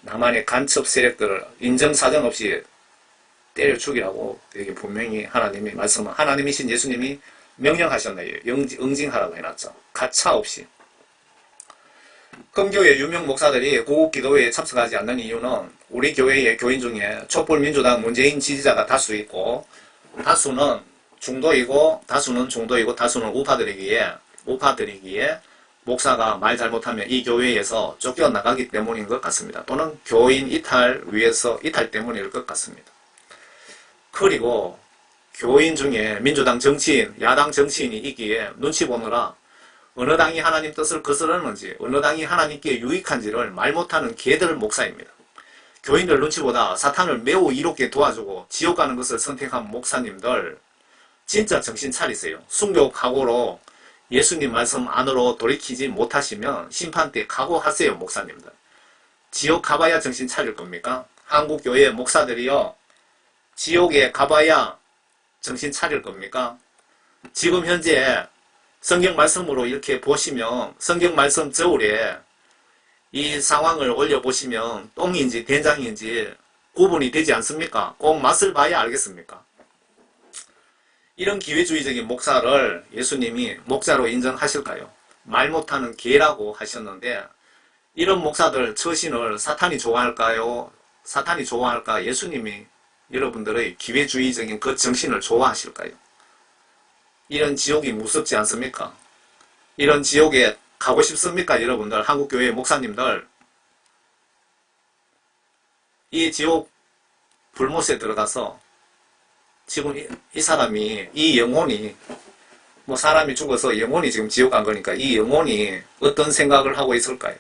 남한의 간첩 세력들을 인정사정 없이 때려 죽이라고 여기 분명히 하나님이 하나님이신 예수님이 명령하셨네요. 응징하라고 해놨죠. 가차 없이. 금교회 유명 목사들이 고국 기도회에 참석하지 않는 이유는 우리 교회의 교인 중에 촛불민주당 문재인 지지자가 다수 있고 다수는 중도이고 다수는 우파들이기에 목사가 말 잘못하면 이 교회에서 쫓겨나가기 때문인 것 같습니다. 또는 교인 이탈 때문일 것 같습니다. 그리고 교인 중에 민주당 정치인, 야당 정치인이 있기에 눈치 보느라 어느 당이 하나님 뜻을 거스르는지 어느 당이 하나님께 유익한지를 말 못하는 개들 목사입니다. 교인들 눈치보다 사탄을 매우 이롭게 도와주고 지옥 가는 것을 선택한 목사님들 진짜 정신 차리세요. 순교각오로 예수님 말씀 안으로 돌이키지 못하시면 심판 때 각오하세요. 목사님들. 지옥 가봐야 정신 차릴 겁니까? 한국교회 목사들이요. 지옥에 가봐야 정신 차릴 겁니까? 지금 현재 성경 말씀으로 이렇게 보시면 성경 말씀 저울에 이 상황을 올려보시면 똥인지 된장인지 구분이 되지 않습니까? 꼭 맛을 봐야 알겠습니까? 이런 기회주의적인 목사를 예수님이 목자로 인정하실까요? 말 못하는 개라고 하셨는데 이런 목사들 처신을 사탄이 좋아할까요? 사탄이 좋아할까? 예수님이 여러분들의 기회주의적인 그 정신을 좋아하실까요? 이런 지옥이 무섭지 않습니까? 이런 지옥에 가고 싶습니까? 여러분들, 한국교회 목사님들, 이 지옥 불못에 들어가서 지금 이 사람이, 이 영혼이, 뭐 사람이 죽어서 영혼이 지금 지옥 간 거니까 이 영혼이 어떤 생각을 하고 있을까요?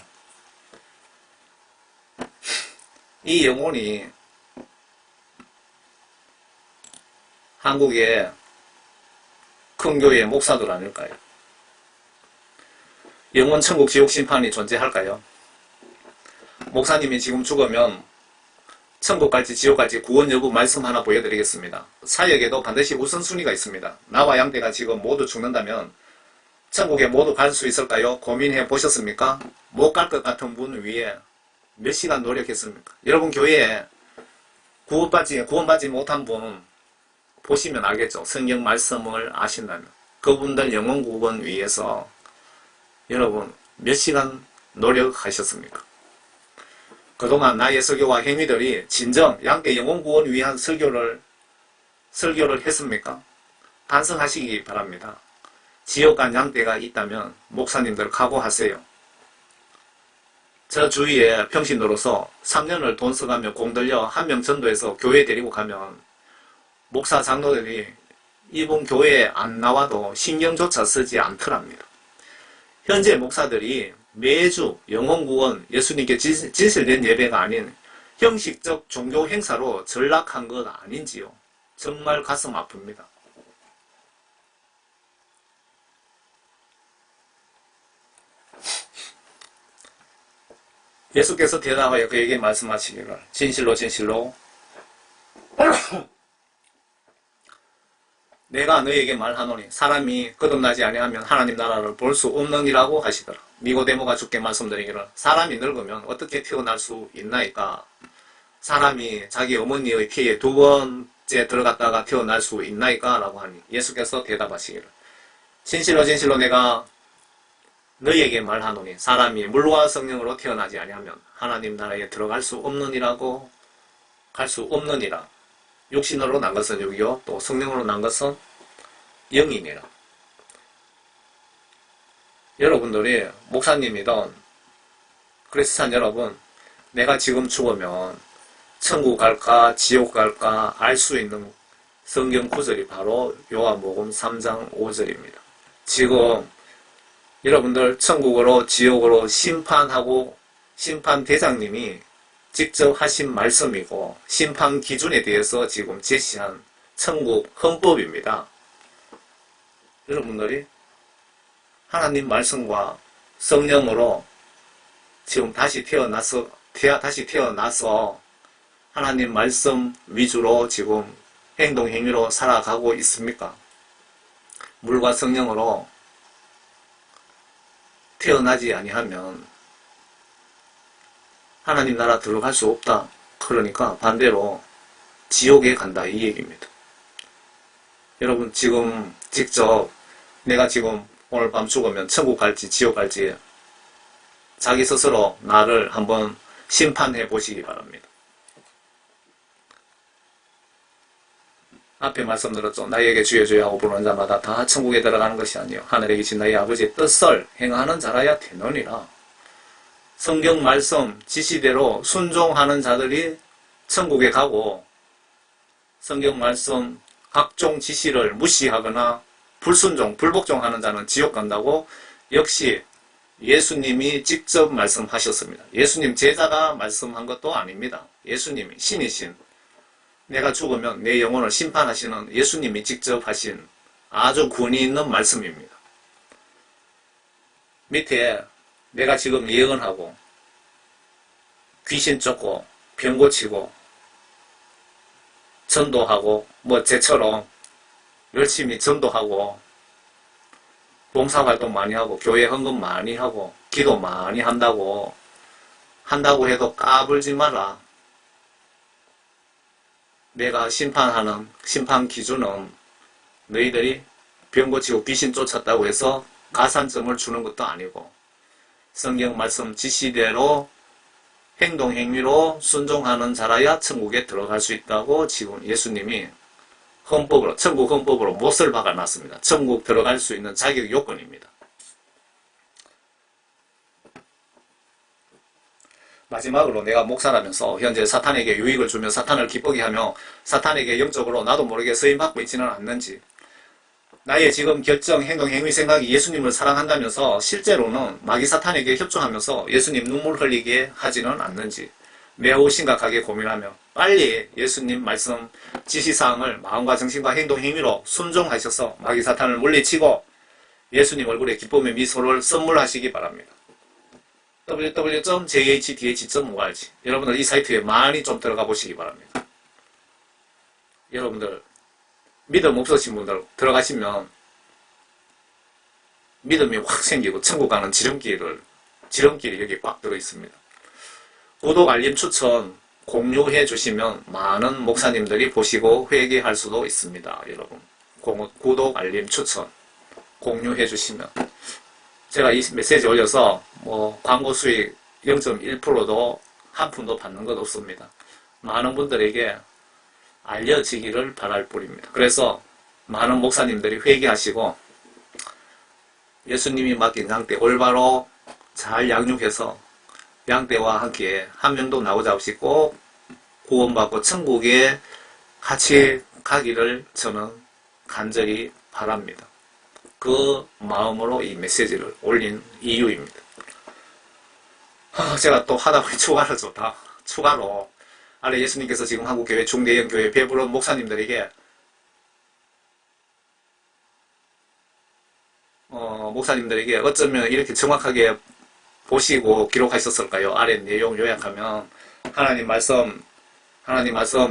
이 영혼이 한국의 큰 교회 목사들 아닐까요? 영원 천국 지옥 심판이 존재할까요? 목사님이 지금 죽으면 천국 갈지 지옥 갈지 구원 여부 말씀 하나 보여드리겠습니다. 사역에도 반드시 우선순위가 있습니다. 나와 양떼가 지금 모두 죽는다면 천국에 모두 갈 수 있을까요? 고민해 보셨습니까? 못 갈 것 같은 분 위에 몇 시간 노력했습니까? 여러분 교회에 구원받지 못한 분 보시면 알겠죠. 성경 말씀을 아신다면 그분들 영혼 구원 위해서 여러분 몇 시간 노력하셨습니까? 그동안 나의 설교와 행위들이 진정 양떼 영혼 구원 위한 설교를 했습니까? 반성하시기 바랍니다. 지옥 간 양떼가 있다면 목사님들 각오하세요. 저 주위에 평신도로서 3년을 돈 써가며 공들여 한 명 전도해서 교회 데리고 가면 목사 장로들이 이분 교회에 안 나와도 신경조차 쓰지 않더랍니다. 현재 목사들이 매주 영혼구원 예수님께 진실된 예배가 아닌 형식적 종교 행사로 전락한 것 아닌지요. 정말 가슴 아픕니다. 예수께서 대답하여 그에게 말씀하시기를 진실로 진실로 내가 너에게 말하노니 사람이 거듭나지 아니하면 하나님 나라를 볼 수 없느니라고 하시더라. 니고데모가 주께 말씀드리기를 사람이 늙으면 어떻게 태어날 수 있나이까? 사람이 자기 어머니의 피에 두 번째 들어갔다가 태어날 수 있나이까? 라고 하니 예수께서 대답하시기를 진실로 진실로 내가 너희에게 말하노니 사람이 물과 성령으로 태어나지 아니하면 하나님 나라에 들어갈 수 없느니라고 갈 수 없느니라. 육신으로 난 것은 육이요 또 성령으로 난 것은 영이니라. 여러분들이 목사님이든 크리스찬 여러분, 내가 지금 죽으면 천국 갈까 지옥 갈까 알 수 있는 성경 구절이 바로 요한복음 3장 5절입니다. 지금 여러분들 천국으로 지옥으로 심판하고 심판대장님이 직접 하신 말씀이고 심판 기준에 대해서 지금 제시한 천국 헌법입니다. 여러분들이 하나님 말씀과 성령으로 지금 다시 태어나서 하나님 말씀 위주로 지금 행동 행위로 살아가고 있습니까? 물과 성령으로 태어나지 아니하면 하나님 나라 들어갈 수 없다. 그러니까 반대로 지옥에 간다 이 얘기입니다. 여러분 지금 직접 내가 지금 오늘 밤 죽으면 천국 갈지 지옥 갈지 자기 스스로 나를 한번 심판해 보시기 바랍니다. 앞에 말씀 들었죠. 나에게 주여 주여 하고 부르는 자마다 다 천국에 들어가는 것이 아니요 하늘에 계신 나의 아버지의 뜻을 행하는 자라야 되느니라. 성경 말씀 지시대로 순종하는 자들이 천국에 가고 성경 말씀 각종 지시를 무시하거나 불순종, 불복종하는 자는 지옥 간다고 역시 예수님이 직접 말씀하셨습니다. 예수님 제자가 말씀한 것도 아닙니다. 예수님이 신이신 내가 죽으면 내 영혼을 심판하시는 예수님이 직접 하신 아주 권위 있는 말씀입니다. 밑에 내가 지금 예언하고 귀신 쫓고 병 고치고 전도하고 뭐 제처럼 열심히 전도하고 봉사활동 많이 하고 교회 헌금 많이 하고 기도 많이 한다고 해도 까불지 마라. 내가 심판하는 심판 기준은 너희들이 병 고치고 귀신 쫓았다고 해서 가산점을 주는 것도 아니고 성경 말씀 지시대로 행동 행위로 순종하는 자라야 천국에 들어갈 수 있다고 지금 예수님이 헌법으로 천국 헌법으로 못을 박아놨습니다. 천국 들어갈 수 있는 자격 요건입니다. 마지막으로 내가 목사라면서 현재 사탄에게 유익을 주며 사탄을 기쁘게 하며 사탄에게 영적으로 나도 모르게 쓰임받고 있지는 않는지 나의 지금 결정, 행동, 행위, 생각이 예수님을 사랑한다면서 실제로는 마귀 사탄에게 협조하면서 예수님 눈물 흘리게 하지는 않는지 매우 심각하게 고민하며 빨리 예수님 말씀 지시사항을 마음과 정신과 행동, 행위로 순종하셔서 마귀 사탄을 물리치고 예수님 얼굴에 기쁨의 미소를 선물하시기 바랍니다. www.jhdh.org 여러분들 이 사이트에 많이 좀 들어가 보시기 바랍니다. 여러분들 믿음 없으신 분들 들어가시면 믿음이 확 생기고 천국 가는 지름길이 여기 꽉 들어 있습니다. 구독, 알림, 추천, 공유해 주시면 많은 목사님들이 보시고 회개할 수도 있습니다. 여러분 구독, 알림, 추천, 공유해 주시면 제가 이 메시지 올려서 뭐 광고 수익 0.1%도 한 푼도 받는 것 없습니다. 많은 분들에게 알려지기를 바랄 뿐입니다. 그래서 많은 목사님들이 회개하시고 예수님이 맡긴 양떼 올바로 잘 양육해서 양떼와 함께 한 명도 나오자 없이 꼭 구원받고 천국에 같이 가기를 저는 간절히 바랍니다. 그 마음으로 이 메시지를 올린 이유입니다. 제가 또 하다 보니 추가로 아래 예수님께서 지금 한국교회 중대형 교회 배부른 목사님들에게 어쩌면 이렇게 정확하게 보시고 기록하셨을까요? 아래 내용 요약하면 하나님 말씀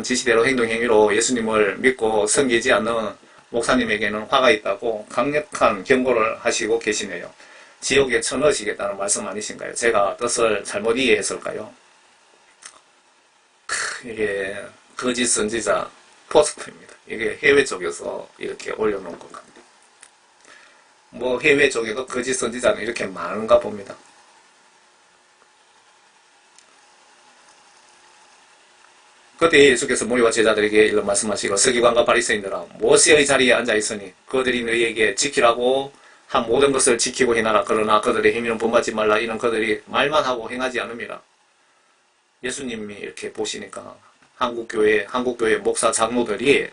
지시대로 행동 행위로 예수님을 믿고 섬기지 않는 목사님에게는 화가 있다고 강력한 경고를 하시고 계시네요. 지옥에 쳐넣으시겠다는 말씀 아니신가요? 제가 뜻을 잘못 이해했을까요? 이게 거짓 선지자 포스트입니다. 이게 해외 쪽에서 이렇게 올려놓은 것 같네요. 뭐 해외 쪽에도 거짓 선지자는 이렇게 많은가 봅니다. 그때 예수께서 무리와 제자들에게 이런 말씀하시고 서기관과 바리새인들아 모세의 자리에 앉아있으니 그들이 너희에게 지키라고 한 모든 것을 지키고 행하라. 그러나 그들의 행위는 본받지 말라. 이는 그들이 말만 하고 행하지 않음이라. 예수님이 이렇게 보시니까 한국교회 목사 장로들이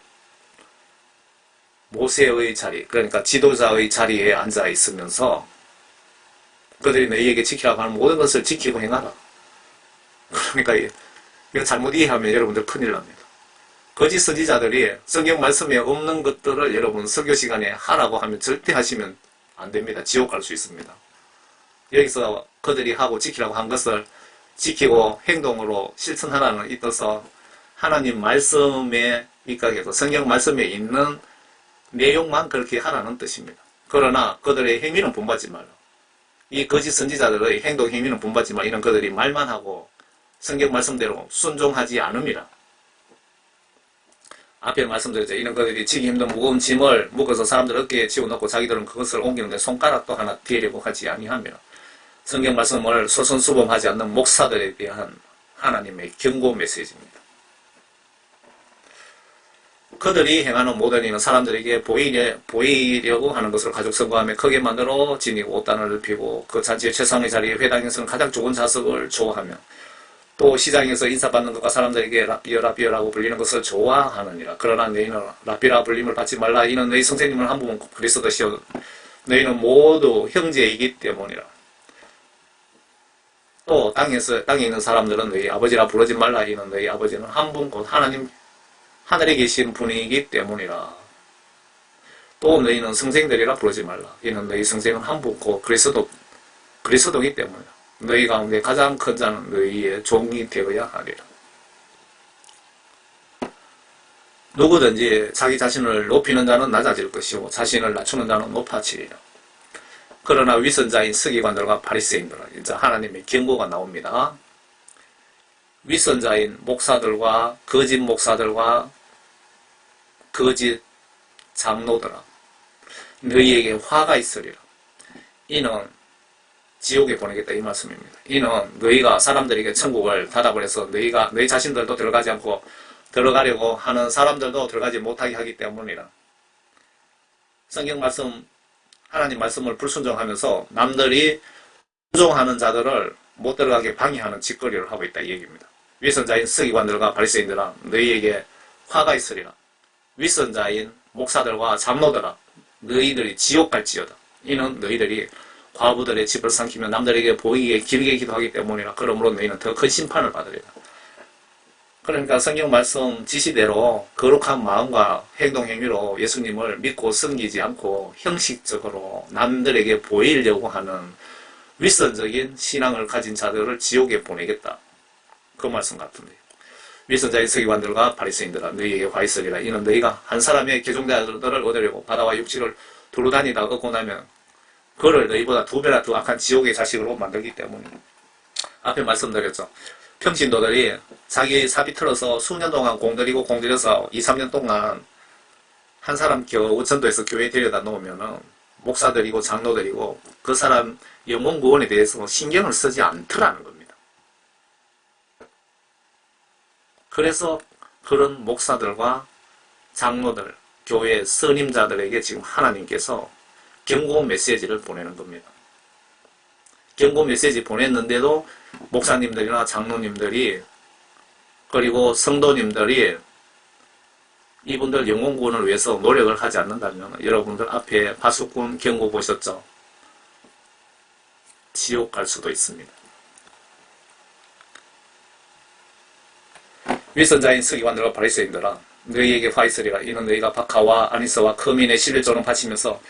모세의 자리, 그러니까 지도자의 자리에 앉아 있으면서 그들이 너희에게 지키라고 하는 모든 것을 지키고 행하라. 그러니까 이거 잘못 이해하면 여러분들 큰일 납니다. 거짓 선지자들이 성경 말씀에 없는 것들을 여러분 설교 시간에 하라고 하면 절대 하시면 안 됩니다. 지옥 갈 수 있습니다. 여기서 그들이 하고 지키라고 한 것을 지키고 행동으로 실천하라는 이 뜻은 하나님 말씀에 입각해서 성경 말씀에 있는 내용만 그렇게 하라는 뜻입니다. 그러나 그들의 행위는 본받지 말라. 이 거짓 선지자들의 행동 행위는 본받지만 이런 그들이 말만 하고 성경 말씀대로 순종하지 않음이라. 앞에 말씀드렸죠. 이런 그들이 지기 힘든 무거운 짐을 묶어서 사람들 어깨에 지워놓고 자기들은 그것을 옮기는데 손가락도 하나 뒤려고 하지 아니하며 성경 말씀을 솔선수범하지 않는 목사들에 대한 하나님의 경고 메시지입니다. 그들이 행하는 모든 일은 사람들에게 보이려고 하는 것을 가족 선거하며 크게 만들어 지니고 옷단을 넓히고 그 잔치의 최상의 자리에 회당에서는 가장 좋은 좌석을 좋아하며 또 시장에서 인사받는 것과 사람들에게 랍비어라고 불리는 것을 좋아하느니라. 그러나 너희는 랍비라 불림을 받지 말라. 이는 너희 선생님을 한 분은 그리스도시요 너희는 모두 형제이기 때문이라. 또 땅에 있는 사람들은 너희 아버지라 부르지 말라. 이는 너희 아버지는 한 분 곧 하나님 하늘에 계신 분이기 때문이라. 또 너희는 성생들이라 부르지 말라. 이는 너희 성생은 한 분 곧 그리스도이기 때문이라. 너희 가운데 가장 큰 자는 너희의 종이 되어야 하리라. 누구든지 자기 자신을 높이는 자는 낮아질 것이고 자신을 낮추는 자는 높아지리라. 그러나 위선자인 서기관들과 바리새인들은 이제 하나님의 경고가 나옵니다. 위선자인 목사들과 거짓 목사들과 거짓 장로들아 너희에게 화가 있으리라. 이는 지옥에 보내겠다 이 말씀입니다. 이는 너희가 사람들에게 천국을 닫아버려서 너희 자신들도 들어가지 않고 들어가려고 하는 사람들도 들어가지 못하게 하기 때문이라. 성경 말씀 하나님 말씀을 불순종하면서 남들이 순종하는 자들을 못 들어가게 방해하는 짓거리를 하고 있다 이 얘기입니다. 위선자인 서기관들과 바리새인들아 너희에게 화가 있으리라. 위선자인 목사들과 장로들아 너희들이 지옥 갈지어다. 이는 너희들이 과부들의 집을 삼키며 남들에게 보이게 길게 기도하기 때문이라. 그러므로 너희는 더 큰 심판을 받으리라. 그러니까 성경 말씀 지시대로 거룩한 마음과 행동 행위로 예수님을 믿고 섬기지 않고 형식적으로 남들에게 보이려고 하는 위선적인 신앙을 가진 자들을 지옥에 보내겠다. 그 말씀 같은데. 위선자의 서기관들과 바리새인들아 너희에게 화 있으리라. 이는 너희가 한 사람의 개종자들을 얻으려고 바다와 육지를 두루 다니다 얻고 나면 그를 너희보다 2배나 더 악한 지옥의 자식으로 만들기 때문입니다. 앞에 말씀드렸죠. 평신도들이 자기 사비 틀어서 수년 동안 공들여서 2, 3년 동안 한 사람 겨우 전도해서 교회에 데려다 놓으면은 목사들이고 장로들이고 그 사람 영혼 구원에 대해서 신경을 쓰지 않더라는 겁니다. 그래서 그런 목사들과 장로들, 교회 선임자들에게 지금 하나님께서 경고 메시지를 보내는 겁니다. 경고 메시지 보냈는데도 목사님들이나 장로님들이 그리고 성도님들이 이분들 영혼 구원을 위해서 노력을 하지 않는다면 여러분들 앞에 파수꾼 경고 보셨죠? 지옥 갈 수도 있습니다. 위선자인 서기관들과 바리새인들아 너희에게 화 있으리라. 이는 너희가 박하와 아니스와 커민의 신뢰조는 바치면서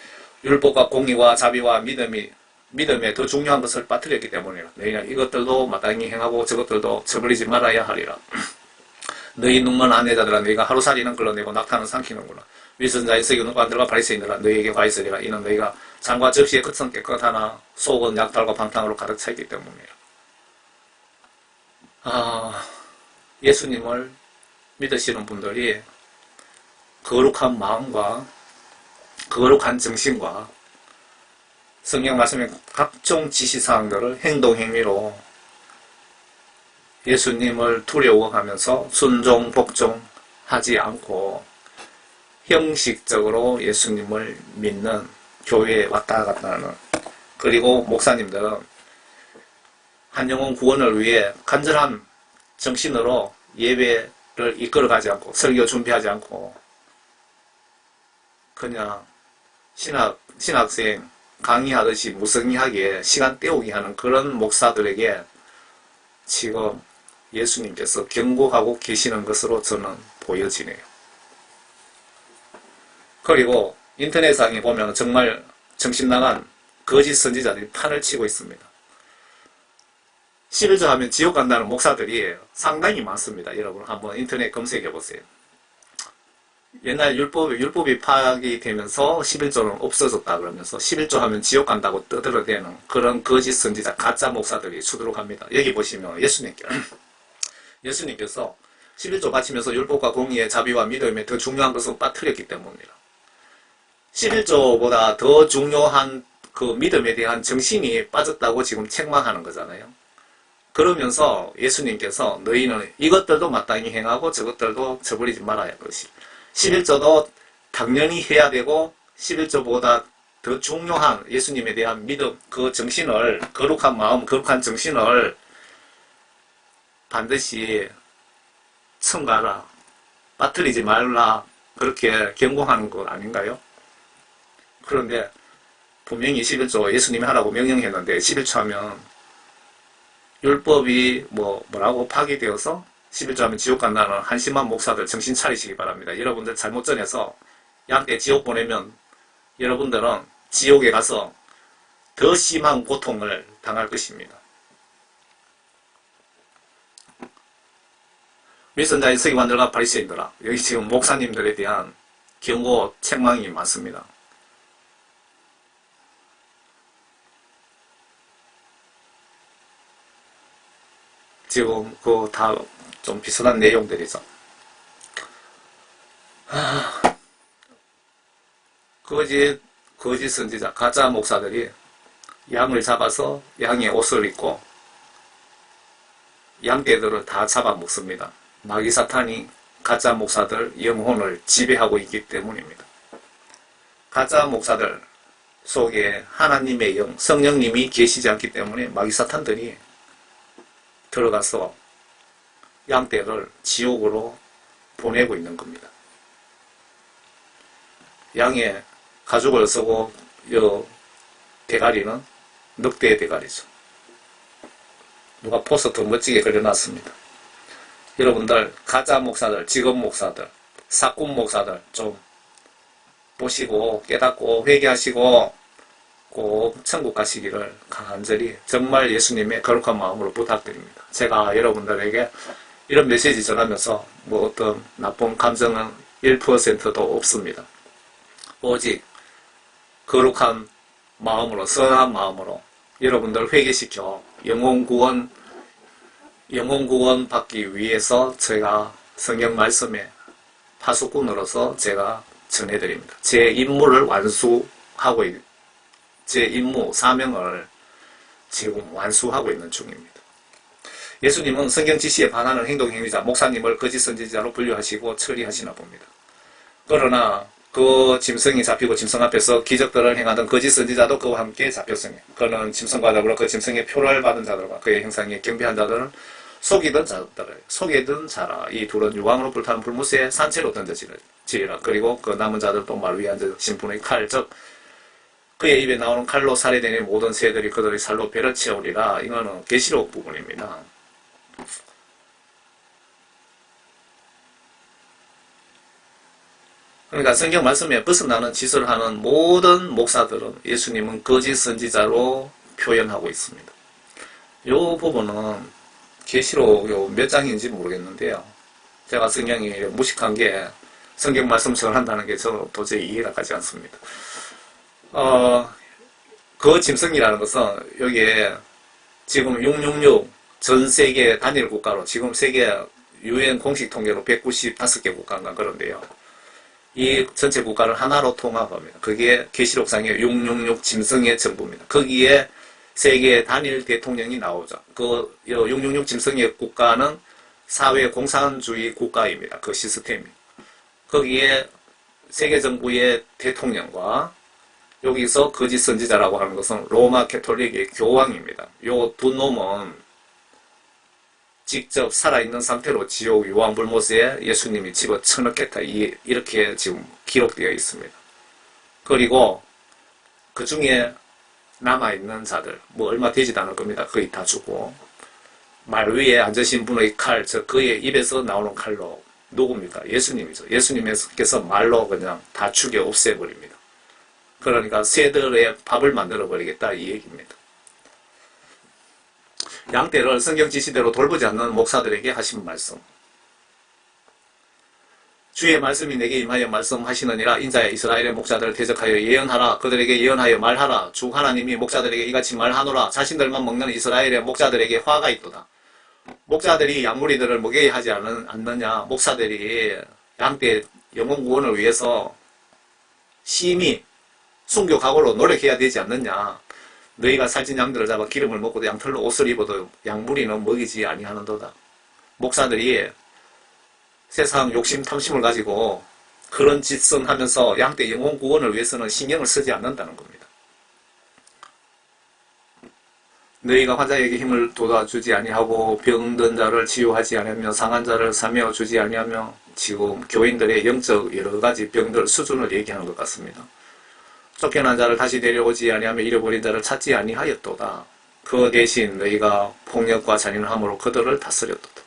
율법과 공의와 자비와 믿음에 더 중요한 것을 빠뜨렸기 때문이라. 너희는 이것들도 마땅히 행하고 저것들도 저버리지 말아야 하리라. 너희 눈먼 아내자들아 너희가 하루살이는 걸러내고 낙타는 삼키는구나. 위선자의 서기관들과 바리새인들아 너희에게 화 있으리라. 이는 너희가 잔과 접시의 끝은 깨끗하나 속은 약탈과 방탕으로 가득 차 있기 때문이라. 예수님을 믿으시는 분들이 거룩한 마음과 거룩한 정신과 성경 말씀의 각종 지시사항들을 행동 행위로 예수님을 두려워하면서 순종 복종하지 않고 형식적으로 예수님을 믿는 교회에 왔다 갔다 하는 그리고 목사님들은 한 영혼 구원을 위해 간절한 정신으로 예배를 이끌어가지 않고 설교 준비하지 않고 그냥 신학생 강의하듯이 무성의하게 시간 때우기 하는 그런 목사들에게 지금 예수님께서 경고하고 계시는 것으로 저는 보여지네요. 그리고 인터넷상에 보면 정말 정신나간 거짓 선지자들이 판을 치고 있습니다. 11조 하면 지옥 간다는 목사들이 상당히 많습니다. 여러분 한번 인터넷 검색해 보세요. 옛날 율법이 파악이 되면서 11조는 없어졌다 그러면서 11조 하면 지옥 간다고 떠들어대는 그런 거짓 선지자, 가짜 목사들이 수두룩합니다. 여기 보시면 예수님께서 11조 바치면서 율법과 공의의 자비와 믿음에 더 중요한 것은 빠뜨렸기 때문입니다. 11조보다 더 중요한 그 믿음에 대한 정신이 빠졌다고 지금 책망하는 거잖아요. 그러면서 예수님께서 너희는 이것들도 마땅히 행하고 저것들도 저버리지 말아야 것이. 11조도 당연히 해야 되고 11조보다 더 중요한 예수님에 대한 믿음, 그 정신을, 거룩한 마음, 거룩한 정신을 반드시 첨가하라, 빠뜨리지 말라, 그렇게 경고하는 것 아닌가요? 그런데 분명히 11조 예수님이 하라고 명령했는데 11조 하면 율법이 뭐라고 파기되어서 11조 하면 지옥 간다는 한심한 목사들 정신 차리시기 바랍니다. 여러분들 잘못 전해서 양떼 지옥 보내면 여러분들은 지옥에 가서 더 심한 고통을 당할 것입니다. 위선자의 서기관들과 바리새인들아, 여기 지금 목사님들에 대한 경고, 책망이 많습니다. 지금 그 다 좀 비슷한 내용들이죠. 거짓 선지자, 가짜 목사들이 양을 잡아서 양의 옷을 입고 양떼들을 다 잡아먹습니다. 마귀 사탄이 가짜 목사들 영혼을 지배하고 있기 때문입니다. 가짜 목사들 속에 하나님의 영, 성령님이 계시지 않기 때문에 마귀 사탄들이 들어가서 양떼를 지옥으로 보내고 있는 겁니다. 양의 가죽을 쓰고 이 대가리는 늑대의 대가리죠. 누가 포스터 멋지게 그려놨습니다. 여러분들 가짜 목사들, 직업 목사들, 사꾼 목사들 좀 보시고 깨닫고 회개하시고 꼭 천국 가시기를 간절히 정말 예수님의 거룩한 마음으로 부탁드립니다. 제가 여러분들에게 이런 메시지 전하면서 어떤 나쁜 감정은 1%도 없습니다. 오직 거룩한 마음으로, 선한 마음으로 여러분들 회개시켜 영혼 구원 받기 위해서 제가 성경 말씀에 파수꾼으로서 제가 전해드립니다. 제 임무를 제 임무, 사명을 지금 완수하고 있는 중입니다. 예수님은 성경 지시에 반하는 행동 행위자, 목사님을 거짓 선지자로 분류하시고 처리하시나 봅니다. 그러나 그 짐승이 잡히고 짐승 앞에서 기적들을 행하던 거짓 선지자도 그와 함께 잡혔으니 그는 짐승과 더불어 그 짐승의 표를 받은 자들과 그의 행상에 경배한 자들을 속이던 자라. 이 둘은 유황으로 불타는 불못에 산채로 던져지리라. 그리고 그 남은 자들도 말 위에 앉으신 분의 칼, 즉 그의 입에 나오는 칼로 살해되니 모든 새들이 그들의 살로 배를 채우리라. 이거는 계시록 부분입니다. 그러니까 성경 말씀에 벗어나는 짓을 하는 모든 목사들은 예수님은 거짓 선지자로 표현하고 있습니다. 이 부분은 계시록 몇 장인지 모르겠는데요. 제가 성경이 무식한 게 성경 말씀 전한다는 게 저는 도저히 이해가 가지 않습니다. 그 짐승이라는 것은 여기에 지금 666 전 세계 단일 국가로 지금 세계 UN 공식 통계로 195개 국가인가 그런데요. 이 전체 국가를 하나로 통합합니다. 그게 계시록상의 666 짐승의 정부입니다. 거기에 세계 단일 대통령이 나오죠. 그 666 짐승의 국가는 사회 공산주의 국가입니다. 그 시스템이. 거기에 세계 정부의 대통령과 여기서 거짓 선지자라고 하는 것은 로마 캐톨릭의 교황입니다. 요 두 놈은 직접 살아있는 상태로 지옥 유황불못에 예수님이 집어쳐넣겠다. 이렇게 지금 기록되어 있습니다. 그리고 그 중에 남아있는 자들, 얼마 되지도 않을 겁니다. 거의 다 죽고. 말 위에 앉으신 분의 칼, 즉 그의 입에서 나오는 칼로 누굽니까? 예수님이죠. 예수님께서 말로 그냥 다 죽여 없애버립니다. 그러니까 새들의 밥을 만들어 버리겠다 이 얘기입니다. 양떼를 성경 지시대로 돌보지 않는 목사들에게 하신 말씀. 주의 말씀이 내게 임하여 말씀하시느니라. 인자야 이스라엘의 목자들을 대적하여 예언하라. 그들에게 예언하여 말하라. 주 하나님이 목자들에게 이같이 말하노라. 자신들만 먹는 이스라엘의 목자들에게 화가 있도다. 목자들이 양무리들을 먹여야 하지 않느냐. 목사들이 양떼 영혼 구원을 위해서 심히 순교각오로 노력해야 되지 않느냐. 너희가 살찐 양들을 잡아 기름을 먹고도 양털로 옷을 입어도 양무리는 먹이지 아니하는도다. 목사들이 세상 욕심 탐심을 가지고 그런 짓을 하면서 양떼 영혼 구원을 위해서는 신경을 쓰지 않는다는 겁니다. 너희가 환자에게 힘을 돋아주지 아니하고 병든 자를 치유하지 아니하며 상한 자를 사며 주지 아니하며, 지금 교인들의 영적 여러가지 병들 수준을 얘기하는 것 같습니다. 쫓겨난 자를 다시 데려오지 아니하며 잃어버린 자를 찾지 아니하였도다. 그 대신 너희가 폭력과 잔인함으로 그들을 다스렸도다.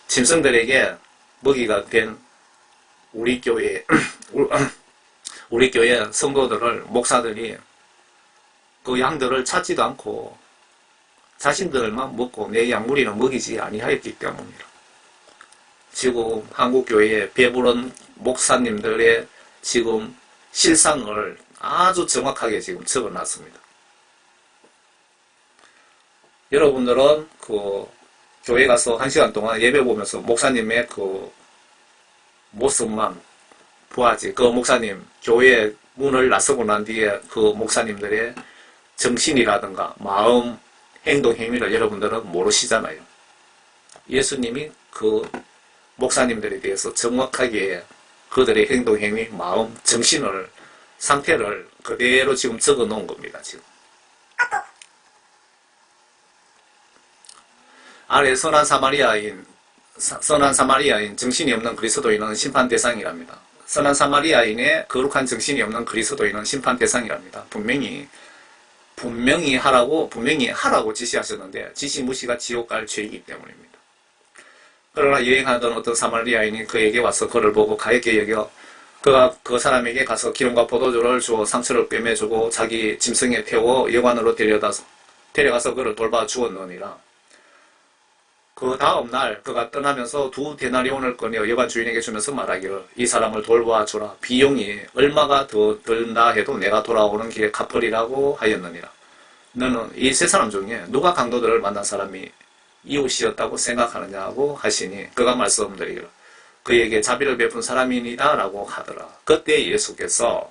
짐승들에게 먹이가 된 우리 교회 성도들을 목사들이 그 양들을 찾지도 않고 자신들만 먹고 내 양무리는 먹이지 아니하였기 때문이라. 지금 한국교회에 배부른 목사님들의 지금 실상을 아주 정확하게 지금 적어놨습니다. 여러분들은 그 교회 가서 1시간 동안 예배 보면서 목사님의 그 모습만 보아지, 그 목사님 교회 문을 나서고 난 뒤에 그 목사님들의 정신이라든가 마음, 행동, 행위를 여러분들은 모르시잖아요. 예수님이 그 목사님들에 대해서 정확하게 그들의 행동, 행위, 마음, 정신을, 상태를 그대로 지금 적어 놓은 겁니다. 지금 아래 선한 사마리아인 정신이 없는 그리스도인은 심판 대상이랍니다. 선한 사마리아인의 거룩한 정신이 없는 그리스도인은 심판 대상이랍니다. 분명히 하라고 지시하셨는데 지시 무시가 지옥 갈 죄이기 때문입니다. 그러나 여행하던 어떤 사마리아인이 그에게 와서 그를 보고 가엾게 여겨 그가 그 사람에게 가서 기름과 포도주를 주어 상처를 꿰매주고 자기 짐승에 태워 여관으로 데려가서 그를 돌봐 주었느니라. 그 다음 날 그가 떠나면서 2데나리온을 꺼내 여관 주인에게 주면서 말하기를, 이 사람을 돌봐주라. 비용이 얼마가 더 든다 해도 내가 돌아오는 길에 갚으리라고 하였느니라. 너는 이 세 사람 중에 누가 강도들을 만난 사람이 이웃이었다고 생각하느냐고 하시니 그가 말씀드리기를, 그에게 자비를 베푼 사람이니라 라고 하더라. 그때 예수께서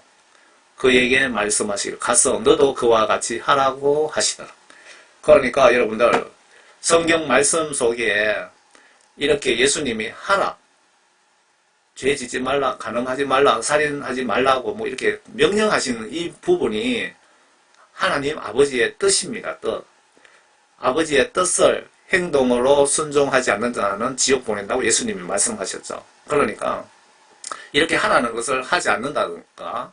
그에게 말씀하시기를, 가서 너도 그와 같이 하라고 하시더라. 그러니까 여러분들, 성경 말씀 속에 이렇게 예수님이 하라, 죄 짓지 말라, 간음하지 말라, 살인하지 말라고 뭐 이렇게 명령하시는 이 부분이 하나님 아버지의 뜻입니다. 뜻. 아버지의 뜻을 행동으로 순종하지 않는 자는 지옥 보낸다고 예수님이 말씀하셨죠. 그러니까 이렇게 하라는 것을 하지 않는다든가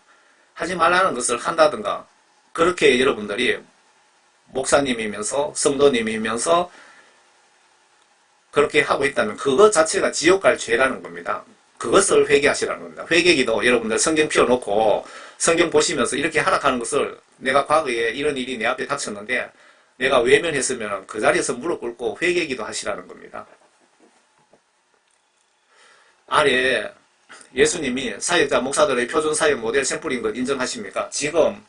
하지 말라는 것을 한다든가, 그렇게 여러분들이 목사님이면서 성도님이면서 그렇게 하고 있다면 그것 자체가 지옥 갈 죄라는 겁니다. 그것을 회개하시라는 겁니다. 회개기도 여러분들 성경 펴놓고 성경 보시면서 이렇게 하락하는 것을, 내가 과거에 이런 일이 내 앞에 닥쳤는데 내가 외면했으면 그 자리에서 무릎 꿇고 회개기도 하시라는 겁니다. 아래 예수님이 사역자 목사들의 표준 사역 모델 샘플인 것 인정하십니까? 지금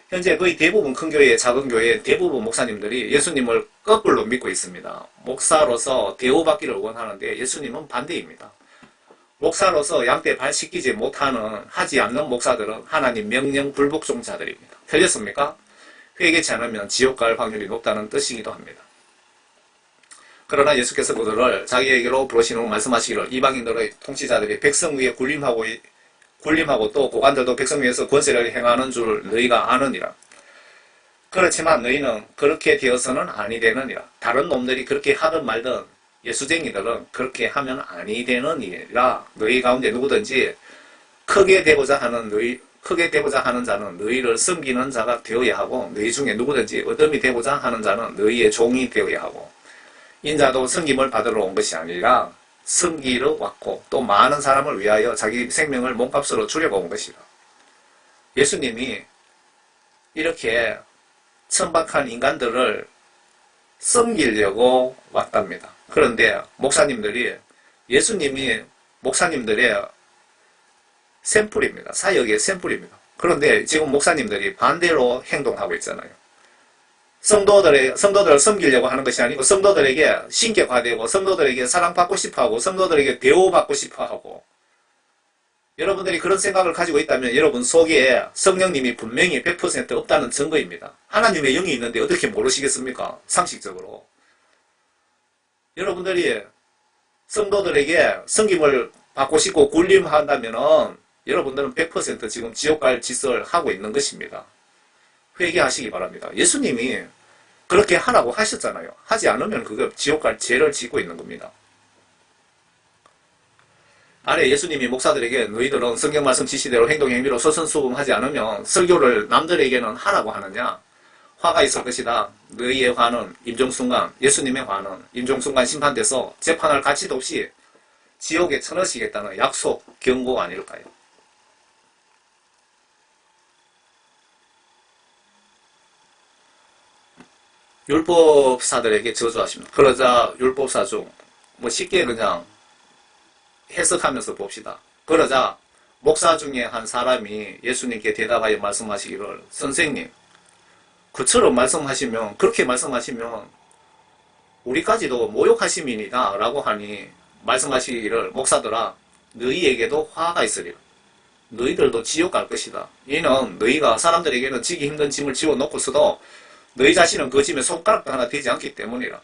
현재 거의 대부분 큰 교회, 작은 교회 대부분 목사님들이 예수님을 거꾸로 믿고 있습니다. 목사로서 대우받기를 원하는데 예수님은 반대입니다. 목사로서 양떼 발 씻기지 못하는, 하지 않는 목사들은 하나님 명령 불복종자들입니다. 틀렸습니까? 회개치 않으면 지옥 갈 확률이 높다는 뜻이기도 합니다. 그러나 예수께서 그들을 자기에게로 부르신 후 말씀하시기를, 이방인들의 통치자들이 백성 위에 군림하고 또 고관들도 백성 위에서 권세를 행하는 줄 너희가 아느니라. 그렇지만 너희는 그렇게 되어서는 아니 되느니라. 다른 놈들이 그렇게 하든 말든 예수쟁이들은 그렇게 하면 아니 되느니라. 너희 가운데 누구든지 크게 되고자 하는 자는 너희를 섬기는 자가 되어야 하고, 너희 중에 누구든지 어둠이 되고자 하는 자는 너희의 종이 되어야 하고, 인자도 섬김을 받으러 온 것이 아니라 섬기러 왔고 또 많은 사람을 위하여 자기 생명을 몸값으로 주려고 온 것이라. 예수님이 이렇게 천박한 인간들을 섬기려고 왔답니다. 그런데 목사님들이 예수님이 목사님들의 샘플입니다. 사역의 샘플입니다. 그런데 지금 목사님들이 반대로 행동하고 있잖아요. 성도들을 섬기려고 하는 것이 아니고 성도들에게 신격화되고 성도들에게 사랑받고 싶어하고 성도들에게 대우받고 싶어하고 여러분들이 그런 생각을 가지고 있다면 여러분 속에 성령님이 분명히 100% 없다는 증거입니다. 하나님의 영이 있는데 어떻게 모르시겠습니까? 상식적으로. 여러분들이 성도들에게 섬김을 받고 싶고 군림한다면 여러분들은 100% 지금 지옥 갈 짓을 하고 있는 것입니다. 회개하시기 바랍니다. 예수님이 그렇게 하라고 하셨잖아요. 하지 않으면 그거 지옥 갈 죄를 짓고 있는 겁니다. 아래 예수님이 목사들에게 너희들은 성경 말씀 지시대로 행동 행위로 서선수범하지 않으면 설교를 남들에게는 하라고 하느냐? 화가 있을 것이다. 너희의 화는 임종순간, 예수님의 화는 임종순간 심판돼서 재판할 가치도 없이 지옥에 쳐넣으시겠다는 약속, 경고 아닐까요? 율법사들에게 저주하십니다. 그러자 율법사 중 쉽게 그냥 해석하면서 봅시다. 그러자 목사 중에 한 사람이 예수님께 대답하여 말씀하시기를 선생님 그처럼 말씀하시면 그렇게 말씀하시면 우리까지도 모욕하심이니다 라고 하니 말씀하시기를 목사들아 너희에게도 화가 있으리라. 너희들도 지옥 갈 것이다. 이는 너희가 사람들에게는 지기 힘든 짐을 지워놓고서도 너희 자신은 그 짐에 손가락도 하나 되지 않기 때문이라.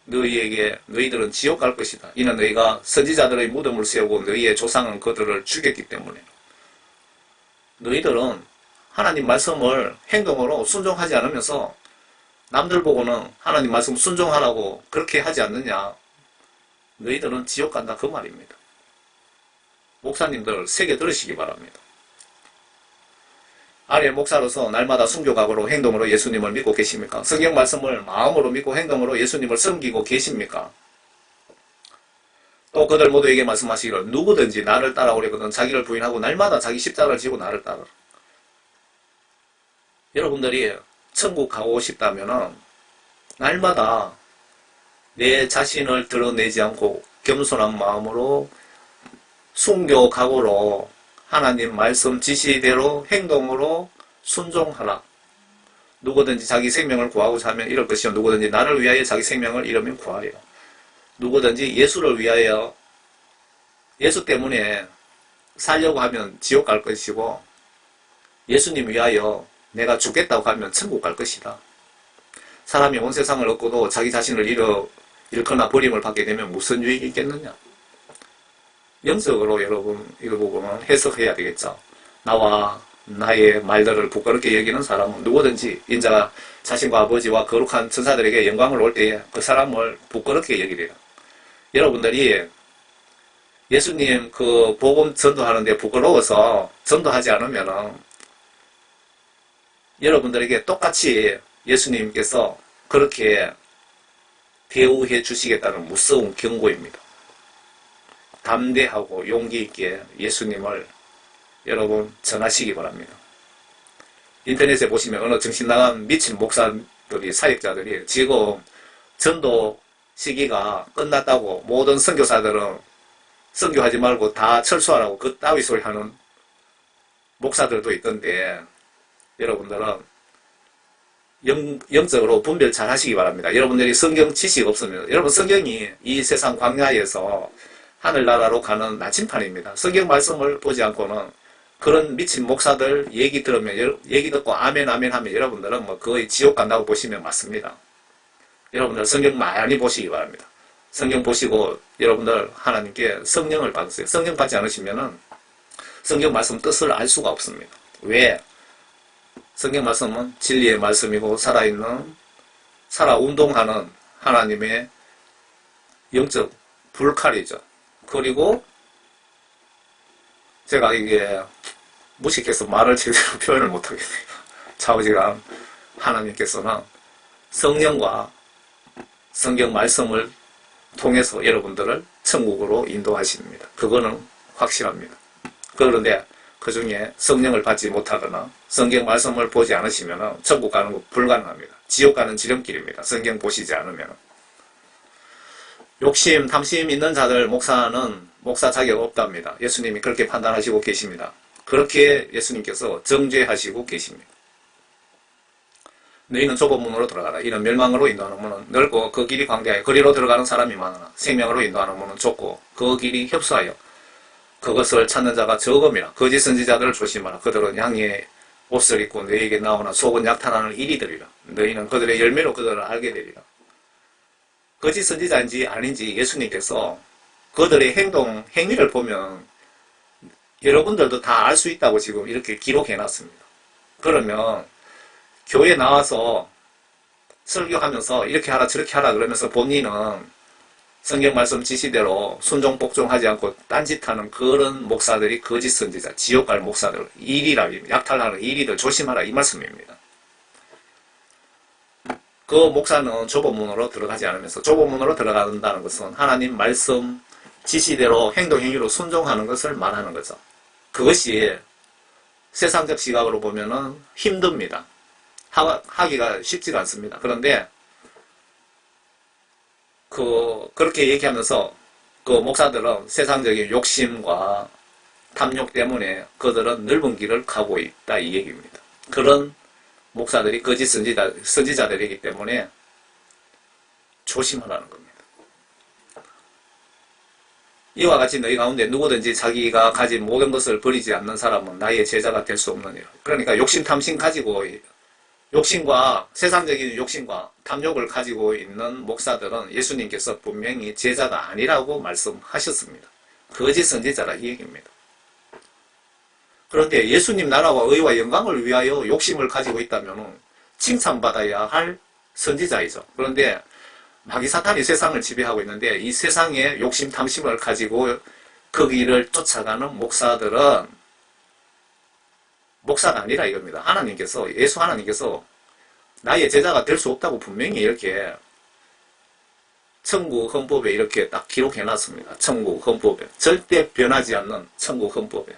너희들은 지옥 갈 것이다. 이는 너희가 선지자들의 무덤을 세우고 너희의 조상은 그들을 죽였기 때문에. 너희들은 하나님 말씀을 행동으로 순종하지 않으면서 남들 보고는 하나님 말씀 순종하라고 그렇게 하지 않느냐. 너희들은 지옥 간다 그 말입니다. 목사님들 새겨 들으시기 바랍니다. 아래 목사로서 날마다 순교각오로 행동으로 예수님을 믿고 계십니까? 성경 말씀을 마음으로 믿고 행동으로 예수님을 섬기고 계십니까? 또 그들 모두에게 말씀하시기를 누구든지 나를 따라오려거든 자기를 부인하고 날마다 자기 십자가를 지고 나를 따르라. 여러분들이 천국 가고 싶다면 날마다 내 자신을 드러내지 않고 겸손한 마음으로 순교각오로 하나님 말씀 지시대로 행동으로 순종하라. 누구든지 자기 생명을 구하고자 하면 잃을 것이요 누구든지 나를 위하여 자기 생명을 잃으면 구하리라. 누구든지 예수를 위하여 예수 때문에 살려고 하면 지옥 갈 것이고 예수님 위하여 내가 죽겠다고 하면 천국 갈 것이다. 사람이 온 세상을 얻고도 자기 자신을 잃거나 버림을 받게 되면 무슨 유익이 있겠느냐. 영적으로 여러분 이거 보고는 해석해야 되겠죠. 나와 나의 말들을 부끄럽게 여기는 사람은 누구든지 인자가 자신과 아버지와 거룩한 천사들에게 영광을 올 때에 그 사람을 부끄럽게 여기리라. 여러분들이 예수님 그 복음 전도하는데 부끄러워서 전도하지 않으면은 여러분들에게 똑같이 예수님께서 그렇게 대우해 주시겠다는 무서운 경고입니다. 담대하고 용기 있게 예수님을 여러분 전하시기 바랍니다. 인터넷에 보시면 어느 정신나간 미친 목사들이 사역자들이 지금 전도 시기가 끝났다고 모든 선교사들은 선교하지 말고 다 철수하라고 그 따위 소리 하는 목사들도 있던데 여러분들은 영적으로 분별 잘 하시기 바랍니다. 여러분들이 성경 지식 없으면 여러분 성경이 이 세상 광야에서 하늘나라로 가는 나침판입니다. 성경 말씀을 보지 않고는 그런 미친 목사들 얘기 들으면 얘기 듣고 아멘 아멘 하면 여러분들은 거의 지옥 간다고 보시면 맞습니다. 여러분들 성경 많이 보시기 바랍니다. 성경 보시고 여러분들 하나님께 성령을 받으세요. 성령 받지 않으시면은 성경 말씀 뜻을 알 수가 없습니다. 왜? 성경 말씀은 진리의 말씀이고 살아 운동하는 하나님의 영적 불칼이죠. 그리고 제가 이게 무식해서 말을 제대로 표현을 못하겠네요. 좌우지간 하나님께서는 성령과 성경 말씀을 통해서 여러분들을 천국으로 인도하십니다. 그거는 확실합니다. 그런데 그 중에 성령을 받지 못하거나 성경 말씀을 보지 않으시면 천국 가는 거 불가능합니다. 지옥 가는 지름길입니다. 성경 보시지 않으면. 욕심, 탐심 있는 자들 목사는 목사 자격 없답니다. 예수님이 그렇게 판단하시고 계십니다. 그렇게 예수님께서 정죄하시고 계십니다. 너희는 좁은 문으로 들어가라. 이는 멸망으로 인도하는 문은 넓고 그 길이 광대하여 그리로 들어가는 사람이 많으나 생명으로 인도하는 문은 좁고 그 길이 협소하여 그것을 찾는 자가 적음이라. 거짓 선지자들을 조심하라. 그들은 양의 옷을 입고 너희에게 나오나 속은 약탈하는 이리들이라. 너희는 그들의 열매로 그들을 알게 되리라. 거짓 선지자인지 아닌지 예수님께서 그들의 행위를 보면 여러분들도 다 알 수 있다고 지금 이렇게 기록해놨습니다. 그러면 교회 나와서 설교하면서 이렇게 하라 저렇게 하라 그러면서 본인은 성경 말씀 지시대로 순종 복종하지 않고 딴짓하는 그런 목사들이 거짓 선지자, 지옥 갈 목사들, 이리라, 약탈하는 이리들 조심하라 이 말씀입니다. 그 목사는 좁은 문으로 들어가지 않으면서, 좁은 문으로 들어간다는 것은 하나님 말씀 지시대로 행동 행위로 순종하는 것을 말하는 거죠. 그것이 세상적 시각으로 보면은 힘듭니다. 하기가 쉽지가 않습니다. 그런데 그렇게 얘기하면서 그 목사들은 세상적인 욕심과 탐욕 때문에 그들은 넓은 길을 가고 있다 이 얘기입니다. 그런 목사들이 거짓 선지자들이기 때문에 조심하라는 겁니다. 이와 같이 너희 가운데 누구든지 자기가 가진 모든 것을 버리지 않는 사람은 나의 제자가 될 수 없느니라. 그러니까 욕심 탐심 가지고 욕심과 세상적인 욕심과 탐욕을 가지고 있는 목사들은 예수님께서 분명히 제자가 아니라고 말씀하셨습니다. 거짓 선지자라 이 얘기입니다. 그런데 예수님 나라와 의와 영광을 위하여 욕심을 가지고 있다면 칭찬받아야 할 선지자이죠. 그런데 마귀 사탄이 세상을 지배하고 있는데 이 세상의 욕심 탐심을 가지고 그 길을 쫓아가는 목사들은 목사가 아니라 이겁니다. 예수 하나님께서 나의 제자가 될 수 없다고 분명히 이렇게 천국 헌법에 이렇게 딱 기록해 놨습니다. 천국 헌법에. 절대 변하지 않는 천국 헌법에.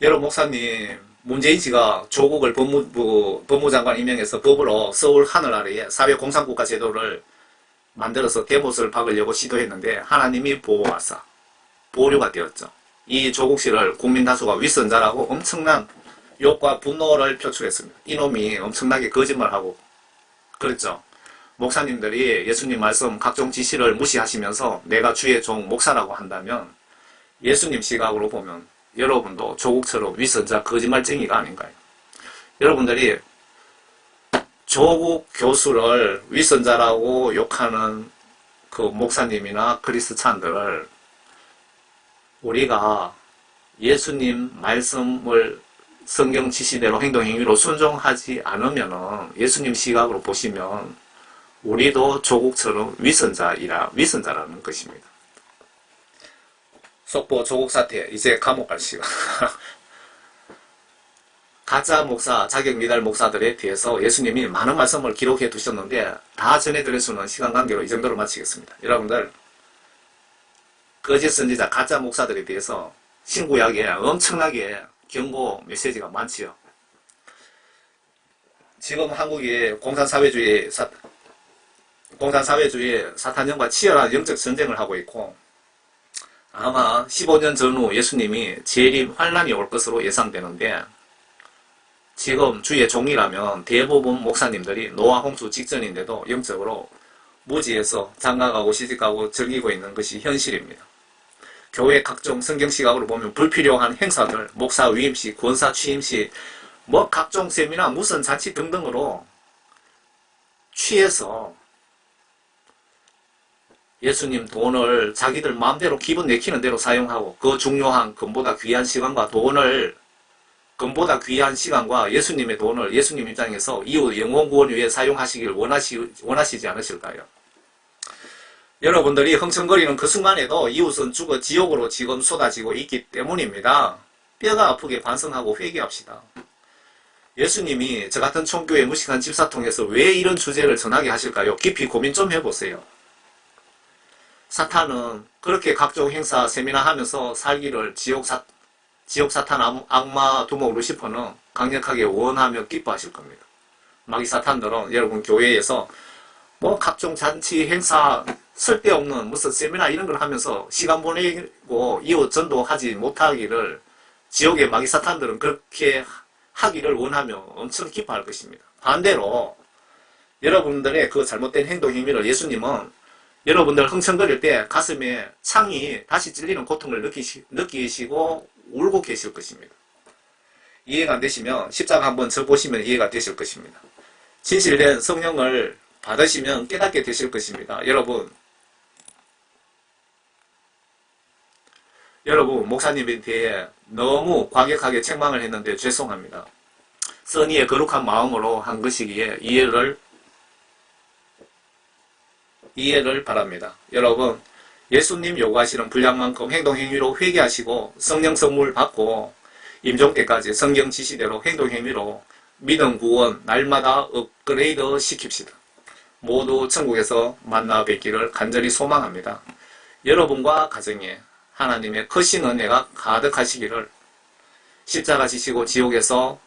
여러분 목사님, 문재인 씨가 조국을 법무장관 임명해서 법으로 서울 하늘 아래에 사회공산국가 제도를 만들어서 대못을 박으려고 시도했는데 하나님이 보호하사 보류가 되었죠. 이 조국 씨를 국민 다수가 윗선자라고 엄청난 욕과 분노를 표출했습니다. 이놈이 엄청나게 거짓말하고 그랬죠. 목사님들이 예수님 말씀 각종 지시를 무시하시면서 내가 주의 종 목사라고 한다면 예수님 시각으로 보면 여러분도 조국처럼 윗선자 거짓말쟁이가 아닌가요? 여러분들이 조국 교수를 윗선자라고 욕하는 그 목사님이나 크리스찬들을 우리가 예수님 말씀을 성경 지시대로 행동 행위로 순종하지 않으면 예수님 시각으로 보시면 우리도 조국처럼 윗선자라는 것입니다. 속보 조국 사태 이제 감옥 갈 시간. 가짜 목사, 자격 미달 목사들에 대해서 예수님이 많은 말씀을 기록해 두셨는데 다 전해드릴 수는 시간 관계로 이 정도로 마치겠습니다. 여러분들 거짓 선지자, 가짜 목사들에 대해서 신구약에 엄청나게 경고 메시지가 많지요. 지금 한국이 공산사회주의 사탄령과 치열한 영적 전쟁을 하고 있고 아마 15년 전후 예수님이 재림 환란이 올 것으로 예상되는데 지금 주의 종이라면 대부분 목사님들이 노아 홍수 직전인데도 영적으로 무지에서 장가가고 시집가고 즐기고 있는 것이 현실입니다. 교회 각종 성경시각으로 보면 불필요한 행사들, 목사 위임식, 권사 취임식, 뭐 각종 세미나, 무슨 잔치 등등으로 취해서 예수님 돈을 자기들 마음대로 기분 내키는 대로 사용하고 그 중요한 금보다 귀한 시간과 예수님의 돈을 예수님 입장에서 이웃 영혼구원 위해 사용하시길 원하시지 않으실까요? 여러분들이 흥청거리는 그 순간에도 이웃은 죽어 지옥으로 지금 쏟아지고 있기 때문입니다. 뼈가 아프게 반성하고 회개합시다. 예수님이 저 같은 총교의 무식한 집사통에서 왜 이런 주제를 전하게 하실까요? 깊이 고민 좀 해보세요. 사탄은 그렇게 각종 행사 세미나 하면서 살기를 지옥사탄 악마 두목 루시퍼는 강력하게 원하며 기뻐하실 겁니다. 마귀 사탄들은 여러분 교회에서 뭐 각종 잔치 행사 쓸데없는 무슨 세미나 이런 걸 하면서 시간 보내고 이웃 전도하지 못하기를 지옥의 마귀 사탄들은 그렇게 하기를 원하며 엄청 기뻐할 것입니다. 반대로 여러분들의 그 잘못된 행동 행위를 예수님은 여러분들 흥청거릴 때 가슴에 창이 다시 찔리는 고통을 느끼시고 울고 계실 것입니다. 이해가 안 되시면 십자가 한번 져보시면 이해가 되실 것입니다. 진실된 성령을 받으시면 깨닫게 되실 것입니다. 여러분 목사님에 대해 너무 과격하게 책망을 했는데 죄송합니다. 선의의 거룩한 마음으로 한 것이기에 이해를 바랍니다. 여러분 예수님 요구하시는 분량만큼 행동행위로 회개하시고 성령 선물 받고 임종 때까지 성경 지시대로 행동행위로 믿음 구원 날마다 업그레이드 시킵시다. 모두 천국에서 만나 뵙기를 간절히 소망합니다. 여러분과 가정에 하나님의 크신 은혜가 가득하시기를 십자가 지시고 지옥에서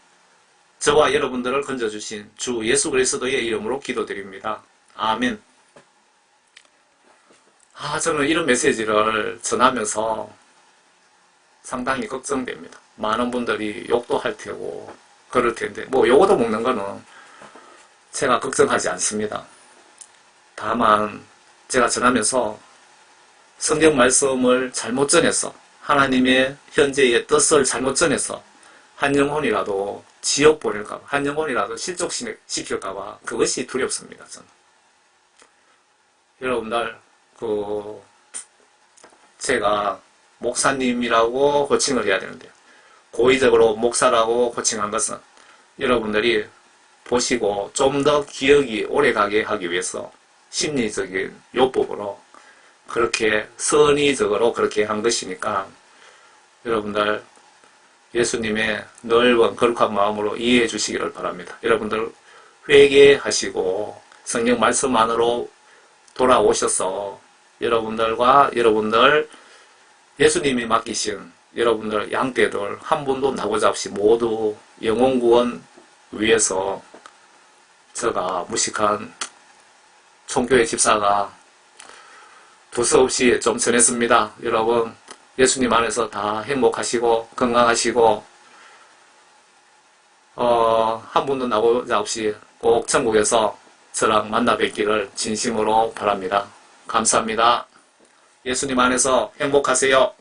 저와 여러분들을 건져주신 주 예수 그리스도의 이름으로 기도드립니다. 아멘. 저는 이런 메시지를 전하면서 상당히 걱정됩니다. 많은 분들이 욕도 할 테고 그럴 텐데 뭐 요거도 먹는 거는 제가 걱정하지 않습니다. 다만 제가 전하면서 성경 말씀을 잘못 전해서 하나님의 현재의 뜻을 잘못 전해서 한 영혼이라도 지옥 보낼까봐 한 영혼이라도 실족시킬까봐 그것이 두렵습니다. 저는. 여러분들 제가 목사님이라고 호칭을 해야 되는데요. 고의적으로 목사라고 호칭한 것은 여러분들이 보시고 좀 더 기억이 오래가게 하기 위해서 심리적인 요법으로 그렇게 선의적으로 그렇게 한 것이니까 여러분들 예수님의 넓은 거룩한 마음으로 이해해 주시기를 바랍니다. 여러분들 회개하시고 성경 말씀 안으로 돌아오셔서 여러분들 예수님이 맡기신 여러분들 양떼들 한 분도 나고자 없이 모두 영혼 구원 위해서 제가 무식한 총교회 집사가 두서없이 좀 전했습니다. 여러분 예수님 안에서 다 행복하시고 건강하시고 한 분도 나고자 없이 꼭 천국에서 저랑 만나 뵙기를 진심으로 바랍니다. 감사합니다. 예수님 안에서 행복하세요.